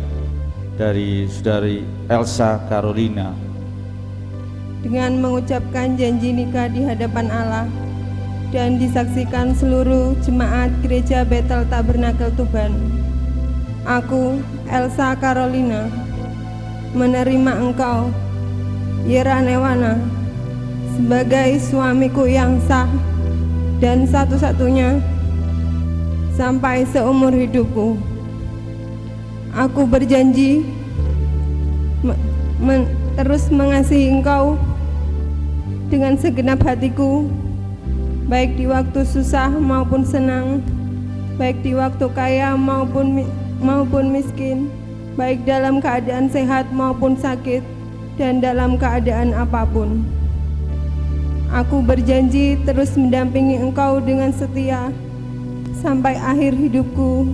dari saudari Elsa Carolina.
Dengan mengucapkan janji nikah di hadapan Allah dan disaksikan seluruh jemaat Gereja Bethel Tabernakel Tuban, aku, Elsa Carolina, menerima engkau, Yera Newana, sebagai suamiku yang sah dan satu-satunya sampai seumur hidupku. Aku berjanji terus mengasihi engkau dengan segenap hatiku, baik di waktu susah maupun senang, baik di waktu kaya maupun miskin, baik dalam keadaan sehat maupun sakit, dan dalam keadaan apapun. Aku berjanji terus mendampingi engkau dengan setia sampai akhir hidupku,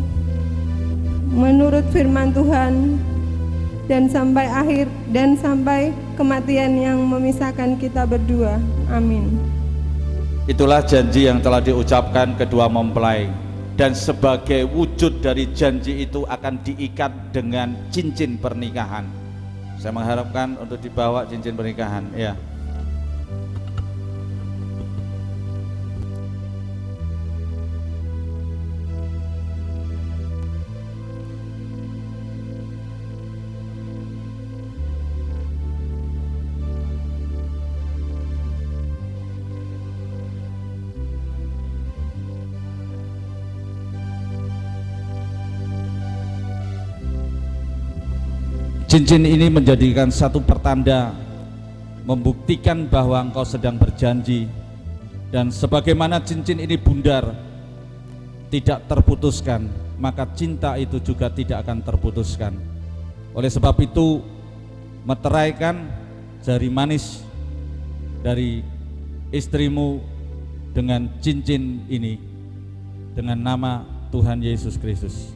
menurut firman Tuhan, dan sampai kematian yang memisahkan kita berdua. Amin.
Itulah janji yang telah diucapkan kedua mempelai, dan sebagai wujud dari janji itu akan diikat dengan cincin pernikahan. Saya mengharapkan untuk dibawa cincin pernikahan, ya. Cincin ini menjadikan satu pertanda, membuktikan bahwa engkau sedang berjanji, dan sebagaimana cincin ini bundar, tidak terputuskan, maka cinta itu juga tidak akan terputuskan. Oleh sebab itu, meteraikan jari manis dari istrimu dengan cincin ini, dengan nama Tuhan Yesus Kristus.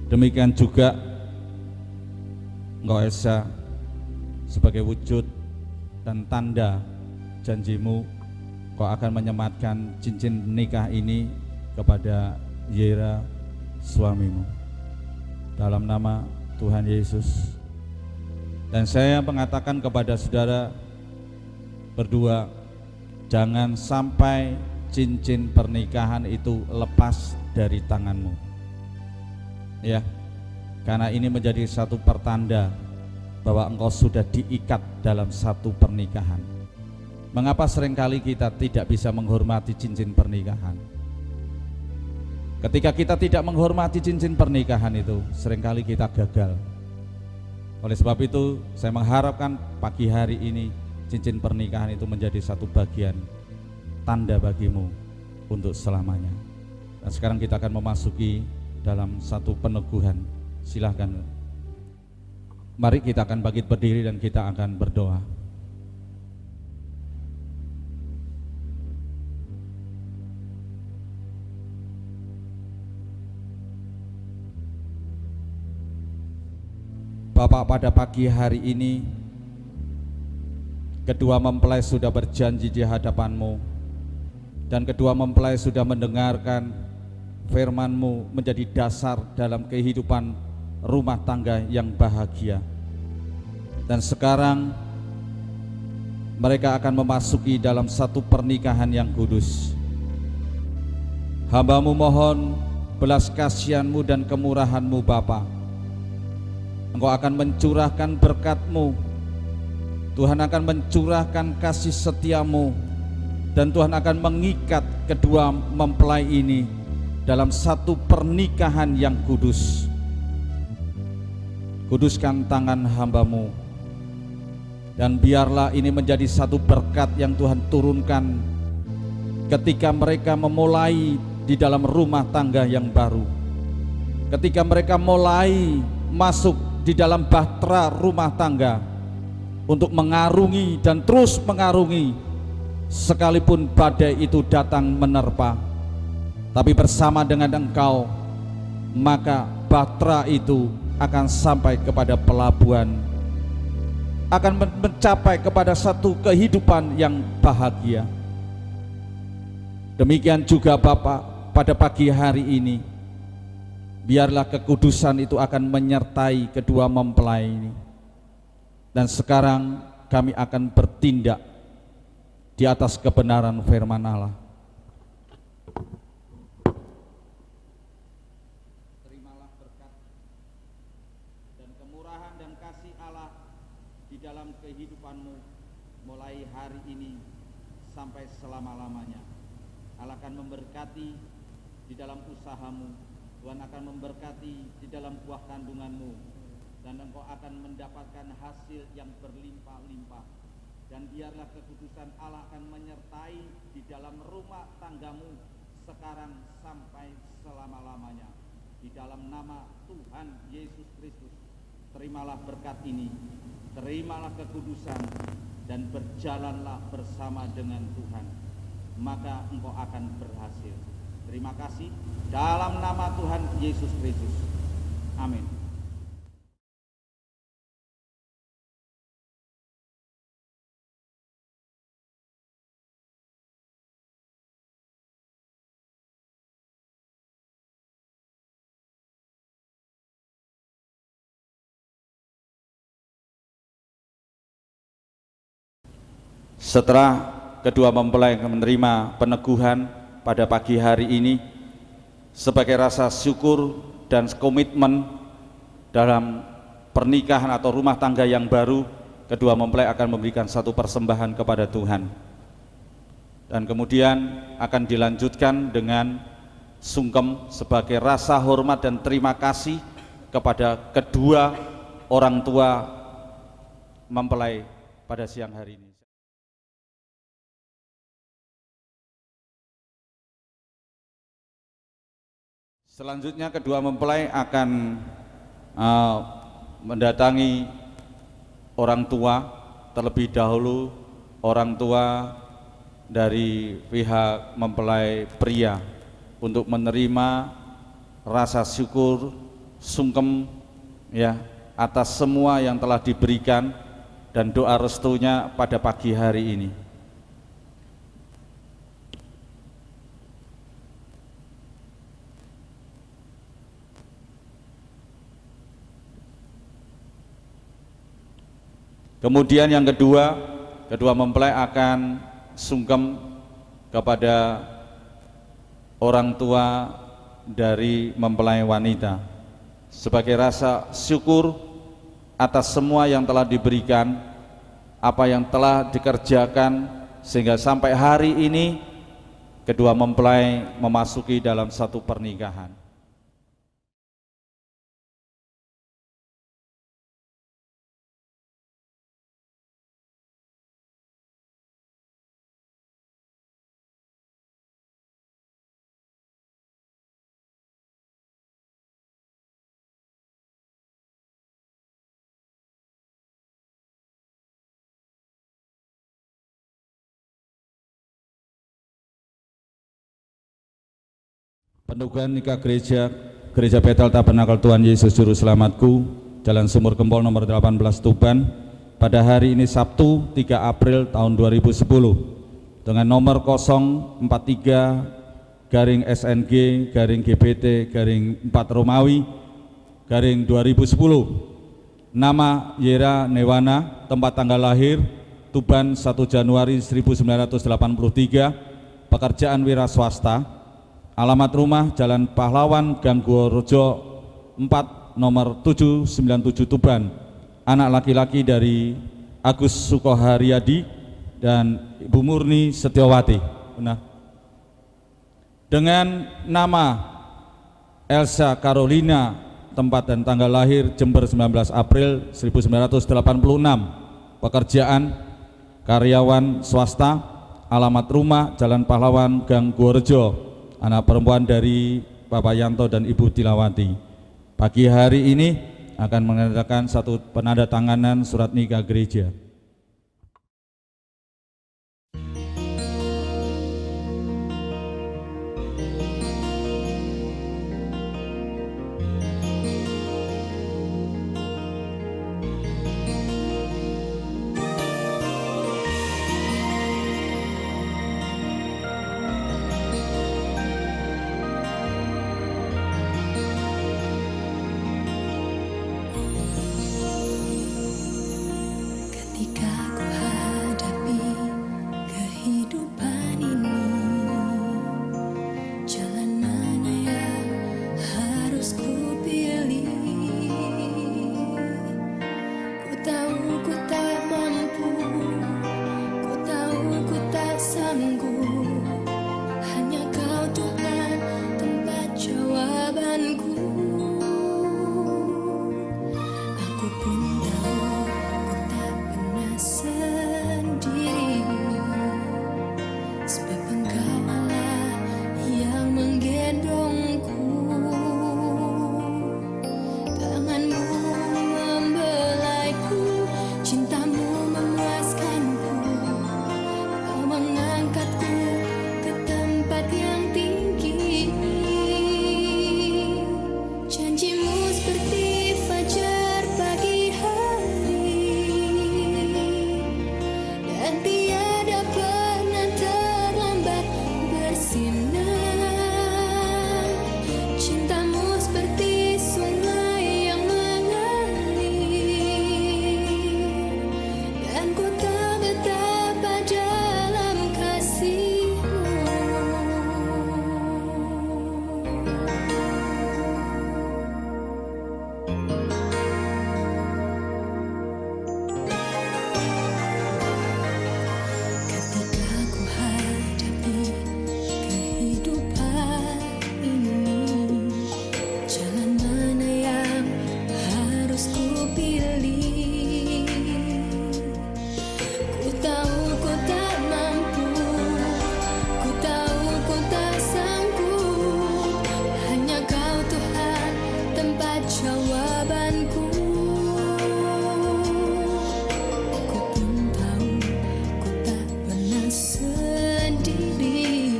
Demikian juga engkau Elsa, sebagai wujud dan tanda janjimu, kau akan menyematkan cincin nikah ini kepada Yera, suamimu, dalam nama Tuhan Yesus. Dan saya mengatakan kepada saudara berdua, jangan sampai cincin pernikahan itu lepas dari tanganmu, ya, karena ini menjadi satu pertanda bahwa engkau sudah diikat dalam satu pernikahan. Mengapa seringkali kita tidak bisa menghormati cincin pernikahan? Ketika kita tidak menghormati cincin pernikahan itu, seringkali kita gagal. Oleh sebab itu, saya mengharapkan pagi hari ini cincin pernikahan itu menjadi satu bagian tanda bagimu untuk selamanya. Dan sekarang kita akan memasuki dalam satu peneguhan. Silahkan, mari kita akan bangkit berdiri dan kita akan berdoa. Bapak, pada pagi hari ini kedua mempelai sudah berjanji di hadapan-Mu, dan kedua mempelai sudah mendengarkan firman-Mu menjadi dasar dalam kehidupan rumah tangga yang bahagia. Dan sekarang mereka akan memasuki dalam satu pernikahan yang kudus. Hamba-Mu mohon belas kasihan-Mu dan kemurahan-Mu Bapa. Engkau akan mencurahkan berkat-Mu, Tuhan akan mencurahkan kasih setia-Mu, dan Tuhan akan mengikat kedua mempelai ini dalam satu pernikahan yang kudus. Kuduskan tangan hamba-Mu, dan biarlah ini menjadi satu berkat yang Tuhan turunkan ketika mereka memulai di dalam rumah tangga yang baru, ketika mereka mulai masuk di dalam bahtera rumah tangga untuk mengarungi dan terus mengarungi, sekalipun badai itu datang menerpa, tapi bersama dengan Engkau maka bahtera itu akan sampai kepada pelabuhan, akan mencapai kepada satu kehidupan yang bahagia. Demikian juga Bapak, pada pagi hari ini biarlah kekudusan itu akan menyertai kedua mempelai ini. Dan sekarang kami akan bertindak di atas kebenaran firman Allah. Terimalah berkat dan kemurahan dan kasih Allah di dalam kehidupan-Mu mulai hari ini sampai selama-lamanya. Allah akan memberkati di dalam usaha-Mu, Tuhan akan memberkati di dalam buah kandungan-Mu, dan engkau akan mendapatkan hasil yang berlimpah-limpah. Dan biarlah kekudusan Allah akan menyertai di dalam rumah tanggamu sekarang sampai selama-lamanya. Di dalam nama Tuhan Yesus Kristus, terimalah berkat ini, terimalah kekudusan, dan berjalanlah bersama dengan Tuhan, maka engkau akan berhasil. Terima kasih dalam nama Tuhan Yesus Kristus. Amin. Setelah kedua mempelai menerima peneguhan pada pagi hari ini sebagai rasa syukur dan komitmen dalam pernikahan atau rumah tangga yang baru, kedua mempelai akan memberikan satu persembahan kepada Tuhan, dan kemudian akan dilanjutkan dengan sungkem sebagai rasa hormat dan terima kasih kepada kedua orang tua mempelai pada siang hari ini. Selanjutnya kedua mempelai akan mendatangi orang tua, terlebih dahulu orang tua dari pihak mempelai pria, untuk menerima rasa syukur, sungkem ya atas semua yang telah diberikan dan doa restunya pada pagi hari ini. Kemudian yang kedua, kedua mempelai akan sungkem kepada orang tua dari mempelai wanita sebagai rasa syukur atas semua yang telah diberikan, apa yang telah dikerjakan, sehingga sampai hari ini kedua mempelai memasuki dalam satu pernikahan. Peneguhan nikah Gereja Bethel Tabernakel Tuhan Yesus Juru Selamatku Jalan Sumur Gempol nomor 18 Tuban pada hari ini Sabtu 3 April tahun 2010 dengan nomor 043-SNG-GBT-4 Romawi _2010. Nama Yera Newana, tempat tanggal lahir Tuban 1 Januari 1983, pekerjaan wira swasta, alamat rumah Jalan Pahlawan Gang Guorejo 4 nomor 797 Tuban, anak laki-laki dari Agus Sukoharyadi dan Ibu Murni Setiawati. Benar. Dengan nama Elsa Carolina, tempat dan tanggal lahir Jember 19 April 1986, pekerjaan karyawan swasta, alamat rumah Jalan Pahlawan Gang Guorejo, anak perempuan dari Bapak Yanto dan Ibu Tilawati. Pagi hari ini akan mengadakan satu penandatanganan surat nikah gereja.
Ketika ku hadapi kehidupan ini, jalan mana yang harus ku pilih? Ku tahu ku tak mampu, ku tahu ku tak sanggup. Hanya Kau Tuhan tempat jawabanku. Aku pun tahu ku tak pernah sendiri, sebab Engkau Allah yang menggendongku. Tanganmu membelaiku, cintamu memuaskanku. Kau mengangkatku ke tempat yang tinggi. Janjimu seperti fajar pagi hari, dan tiada pernah terlambat bersinar. Cintamu seperti sungai yang mengalir, dan ku tak betapa dalam kasih-Mu. Ketika ku hadapi kehidupan ini, jalan mana yang harus ku pilih? Ku tahu ku tak mampu, ku tahu ku tak sanggup. Hanya Kau Tuhan tempat jawabanku. Ku pun tahu ku tak pernah sendiri,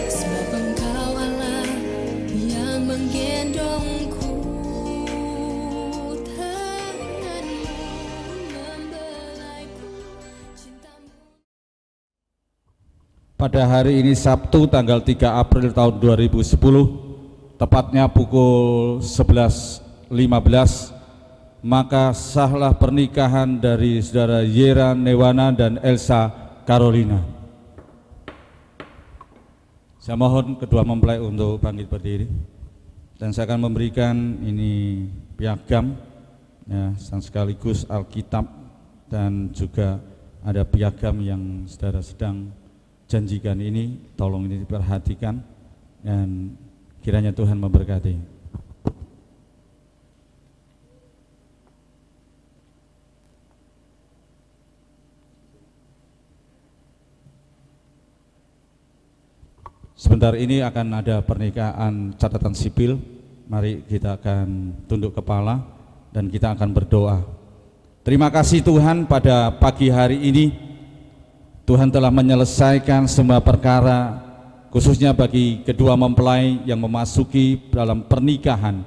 sebab Engkau Allah yang menggendongku. Tanganmu membelaiku, cintamu.
Pada hari ini Sabtu tanggal 3 April tahun 2010, tepatnya pukul 11.15, maka sahlah pernikahan dari saudara Yera Newana dan Elsa Carolina. Saya mohon kedua mempelai untuk bangkit berdiri, dan saya akan memberikan ini piagam ya, dan sekaligus Alkitab, dan juga ada piagam yang saudara sedang janjikan ini. Tolong ini diperhatikan dan kiranya Tuhan memberkati. Sebentar ini akan ada pernikahan catatan sipil. Mari kita akan tunduk kepala dan kita akan berdoa. Terima kasih Tuhan, pada pagi hari ini Tuhan telah menyelesaikan semua perkara, khususnya bagi kedua mempelai yang memasuki dalam pernikahan.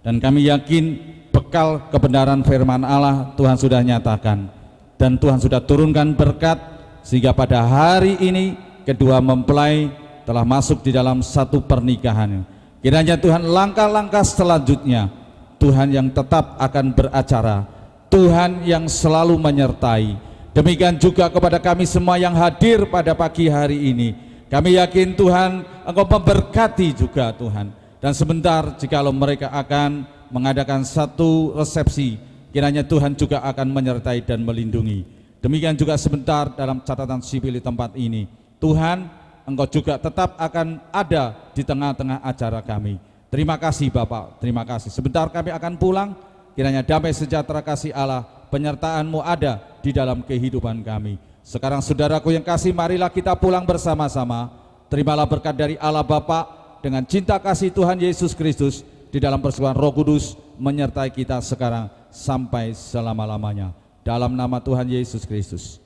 Dan kami yakin bekal kebenaran firman Allah Tuhan sudah nyatakan, dan Tuhan sudah turunkan berkat sehingga pada hari ini kedua mempelai telah masuk di dalam satu pernikahan. Kiranya Tuhan langkah-langkah selanjutnya Tuhan yang tetap akan beracara, Tuhan yang selalu menyertai. Demikian juga kepada kami semua yang hadir pada pagi hari ini. Kami yakin Tuhan Engkau memberkati juga Tuhan. Dan sebentar jikalau mereka akan mengadakan satu resepsi, kiranya Tuhan juga akan menyertai dan melindungi. Demikian juga sebentar dalam catatan sipil di tempat ini, Tuhan Engkau juga tetap akan ada di tengah-tengah acara kami. Terima kasih Bapak, terima kasih. Sebentar kami akan pulang, kiranya damai sejahtera kasih Allah, penyertaan-Mu ada di dalam kehidupan kami. Sekarang saudaraku yang kasih, marilah kita pulang bersama-sama. Terimalah berkat dari Allah Bapa dengan cinta kasih Tuhan Yesus Kristus di dalam persekutuan Roh Kudus menyertai kita sekarang sampai selama-lamanya. Dalam nama Tuhan Yesus Kristus.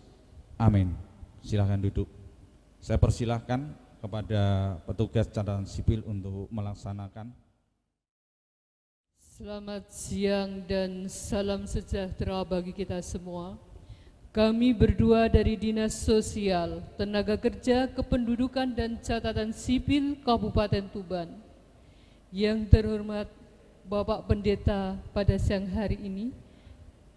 Amin. Silahkan duduk. Saya persilahkan kepada petugas catatan sipil untuk melaksanakan.
Selamat siang dan salam sejahtera bagi kita semua. Kami berdua dari Dinas Sosial, Tenaga Kerja, Kependudukan dan Catatan Sipil Kabupaten Tuban. Yang terhormat Bapak Pendeta pada siang hari ini,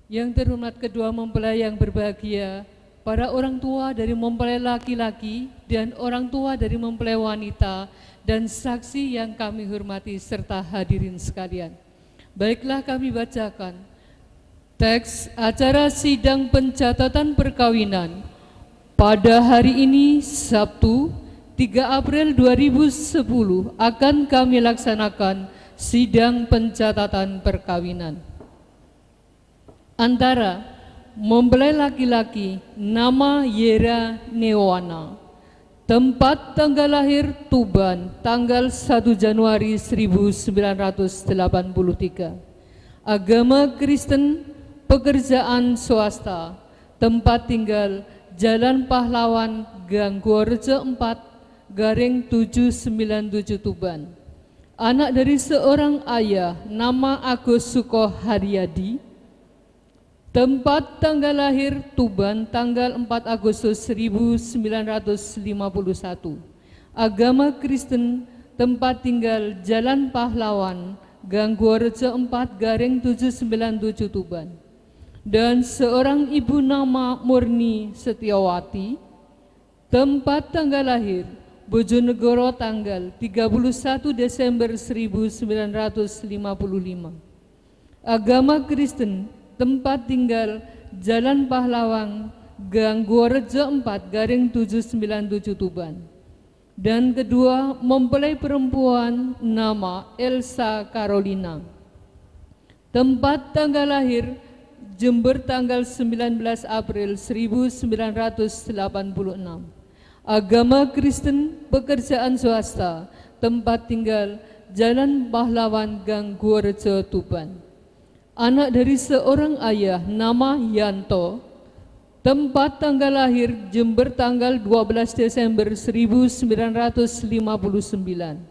yang terhormat kedua mempelai yang berbahagia, para orang tua dari mempelai laki-laki dan orang tua dari mempelai wanita, dan saksi yang kami hormati serta hadirin sekalian. Baiklah, kami bacakan teks acara sidang pencatatan perkawinan pada hari ini Sabtu 3 April 2010 akan kami laksanakan sidang pencatatan perkawinan antara mempelai laki-laki nama Yera Newana, tempat tanggal lahir Tuban tanggal 1 Januari 1983, agama Kristen, pekerjaan swasta, tempat tinggal Jalan Pahlawan, Gang Gorjo 4/797 Tuban. Anak dari seorang ayah nama Agus Suko Haryadi, tempat tanggal lahir Tuban tanggal 4 Agustus 1951, agama Kristen, tempat tinggal Jalan Pahlawan, Gang Gorjo 4/797 Tuban. Dan seorang ibu nama Murni Setiawati, tempat tanggal lahir Bojonegoro tanggal 31 Desember 1955, agama Kristen, tempat tinggal Jalan Pahlawan, Gang Gorjo 4/797 Tuban. Dan kedua mempelai perempuan nama Elsa Carolina, tempat tanggal lahir Jember tanggal 19 April 1986, agama Kristen, pekerjaan swasta, tempat tinggal Jalan Pahlawan, Gang Gorjo Tuban. Anak dari seorang ayah nama Yanto, tempat tanggal lahir Jember tanggal 12 Desember 1959,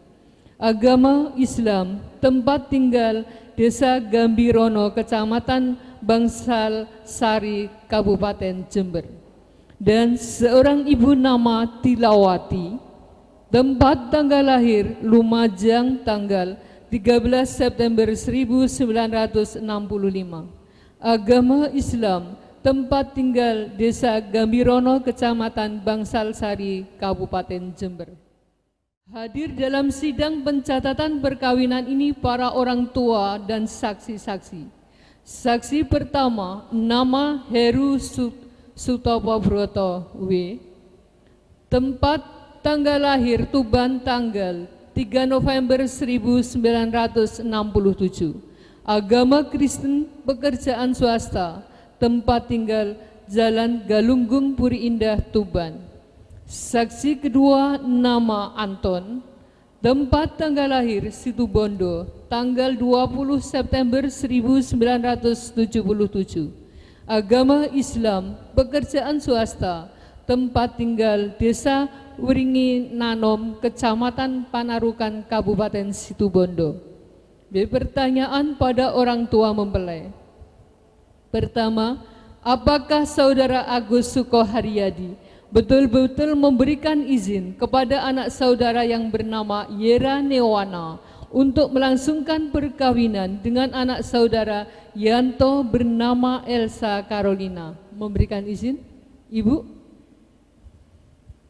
agama Islam, tempat tinggal Desa Gambirono, Kecamatan Bangsal Sari, Kabupaten Jember. Dan seorang ibu nama Tilawati, tempat tanggal lahir Lumajang tanggal 13 September 1965, agama Islam, tempat tinggal Desa Gambirono, Kecamatan Bangsal Sari, Kabupaten Jember. Hadir dalam sidang pencatatan perkawinan ini para orang tua dan saksi-saksi. Saksi pertama nama Heru Sutopo Broto W, tempat tanggal lahir Tuban tanggal 3 November 1967, agama Kristen, pekerjaan swasta, tempat tinggal Jalan Galunggung Puri Indah Tuban. Saksi kedua nama Anton, tempat tanggal lahir Situbondo tanggal 20 September 1977, agama Islam, pekerjaan swasta, tempat tinggal Desa Wringi Nanom, Kecamatan Panarukan, Kabupaten Situbondo. B. Pertanyaan pada orang tua mempelai. Pertama, apakah Saudara Agus Sukoharyadi betul-betul memberikan izin kepada anak saudara yang bernama Yera Newana untuk melangsungkan perkawinan dengan anak saudara Yanto bernama Elsa Carolina? Memberikan izin? Ibu?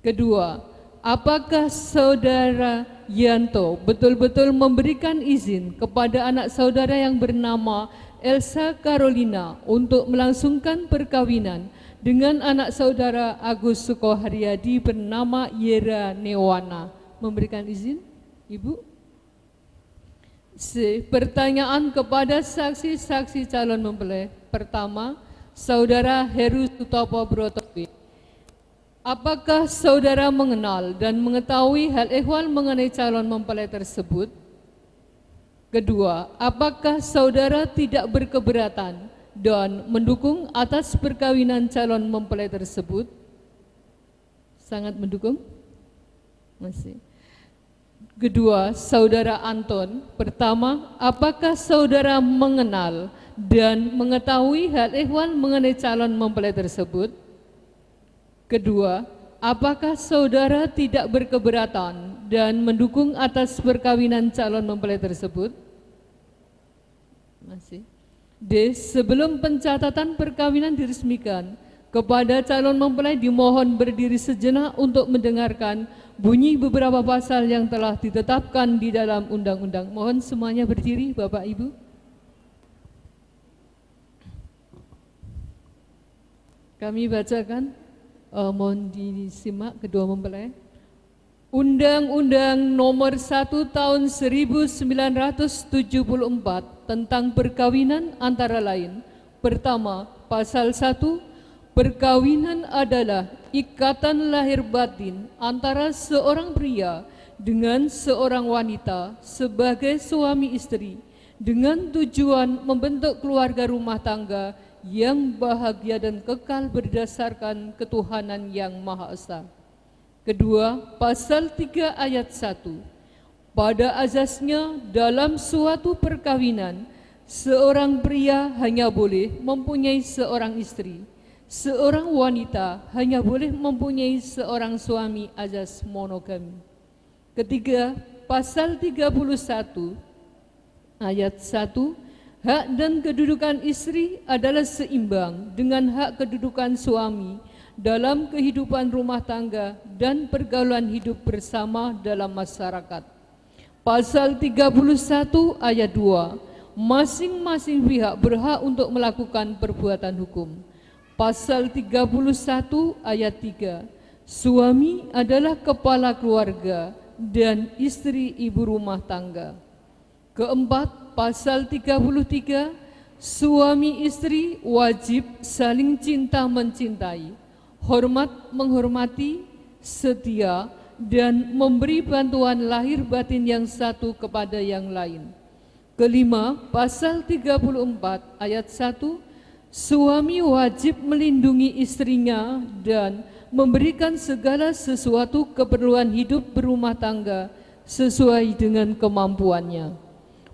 Kedua, apakah Saudara Yanto betul-betul memberikan izin kepada anak saudara yang bernama Elsa Carolina untuk melangsungkan perkawinan dengan anak saudara Agus Sukoharyadi bernama Yera Newana? Memberikan izin? Ibu? C. Pertanyaan kepada saksi-saksi calon mempelai. Pertama, Saudara Heru Sutopo Brotowi. Apakah saudara mengenal dan mengetahui hal ehwal mengenai calon mempelai tersebut? Kedua, apakah saudara tidak berkeberatan dan mendukung atas perkawinan calon mempelai tersebut? Sangat mendukung? Masih. Kedua, Saudara Anton. Pertama, apakah saudara mengenal dan mengetahui hal ehwal mengenai calon mempelai tersebut? Kedua, apakah saudara tidak berkeberatan dan mendukung atas perkawinan calon mempelai tersebut? Masih. D. Sebelum pencatatan perkawinan diresmikan, kepada calon mempelai dimohon berdiri sejenak untuk mendengarkan bunyi beberapa pasal yang telah ditetapkan di dalam undang-undang. Mohon semuanya berdiri, Bapak Ibu. Kami bacakan, mohon disimak kedua mempelai. Undang-Undang Nomor 1 Tahun 1974 tentang perkawinan antara lain. Pertama, Pasal 1, perkawinan adalah ikatan lahir batin antara seorang pria dengan seorang wanita sebagai suami istri dengan tujuan membentuk keluarga rumah tangga yang bahagia dan kekal berdasarkan ketuhanan yang Maha Esa. Kedua, Pasal 3 ayat 1. Pada asasnya dalam suatu perkawinan, seorang pria hanya boleh mempunyai seorang istri, seorang wanita hanya boleh mempunyai seorang suami azas monogami. Ketiga, Pasal 31 ayat 1. Hak dan kedudukan istri adalah seimbang dengan hak kedudukan suami dalam kehidupan rumah tangga dan pergaulan hidup bersama dalam masyarakat. Pasal 31 ayat 2. Masing-masing pihak berhak untuk melakukan perbuatan hukum. Pasal 31 ayat 3. Suami adalah kepala keluarga dan istri ibu rumah tangga. Keempat, Pasal 33. Suami istri wajib saling cinta mencintai, hormat menghormati, setia, dan memberi bantuan lahir batin yang satu kepada yang lain. Kelima, Pasal 34 ayat 1, suami wajib melindungi istrinya dan memberikan segala sesuatu keperluan hidup berumah tangga sesuai dengan kemampuannya.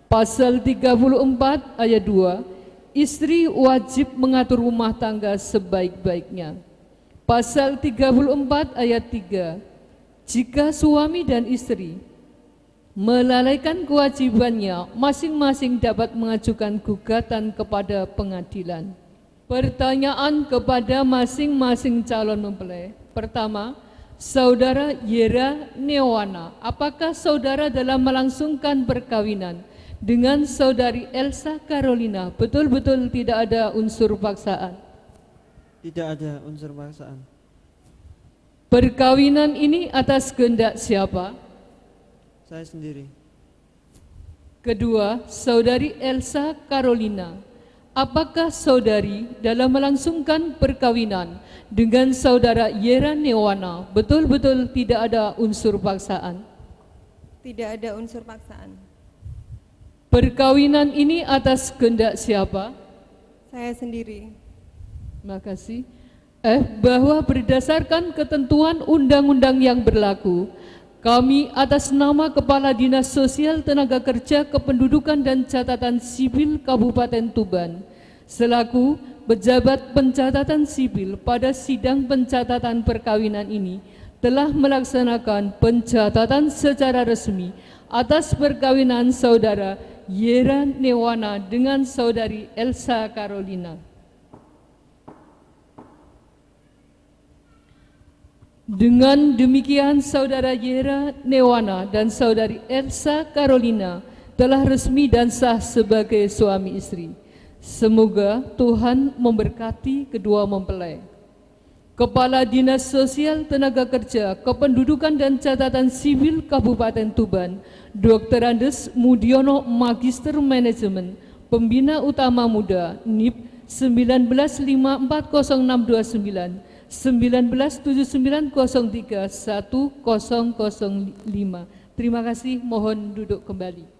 Pasal 34 ayat 2, istri wajib mengatur rumah tangga sebaik-baiknya. Pasal 34 ayat 3, jika suami dan istri melalaikan kewajibannya, masing-masing dapat mengajukan gugatan kepada pengadilan. Pertanyaan kepada masing-masing calon mempelai. Pertama, Saudara Yera Newana, apakah saudara dalam melangsungkan perkawinan dengan Saudari Elsa Carolina betul-betul tidak ada unsur paksaan?
Tidak ada unsur paksaan.
Perkawinan ini atas kehendak siapa?
Saya sendiri.
Kedua, Saudari Elsa Carolina, apakah saudari dalam melangsungkan perkawinan dengan Saudara Yera Newana betul-betul tidak ada unsur paksaan?
Tidak ada unsur paksaan.
Perkawinan ini atas kehendak siapa?
Saya sendiri.
Terima kasih. Bahwa berdasarkan ketentuan undang-undang yang berlaku, Kami atas nama Kepala Dinas Sosial Tenaga Kerja Kependudukan dan Catatan Sipil Kabupaten Tuban selaku pejabat pencatatan sipil pada sidang pencatatan perkawinan ini telah melaksanakan pencatatan secara resmi atas perkawinan saudara Yera Newana dengan saudari Elsa Carolina. Dengan demikian, saudara Yera Newana dan saudari Elsa Carolina telah resmi dan sah sebagai suami istri. Semoga Tuhan memberkati kedua mempelai. Kepala Dinas Sosial Tenaga Kerja Kependudukan dan Catatan Sipil Kabupaten Tuban, Dr. Andes Mudiono, Magister Manajemen, Pembina Utama Muda, NIP 1954069, 1979031005. Terima kasih, mohon duduk kembali.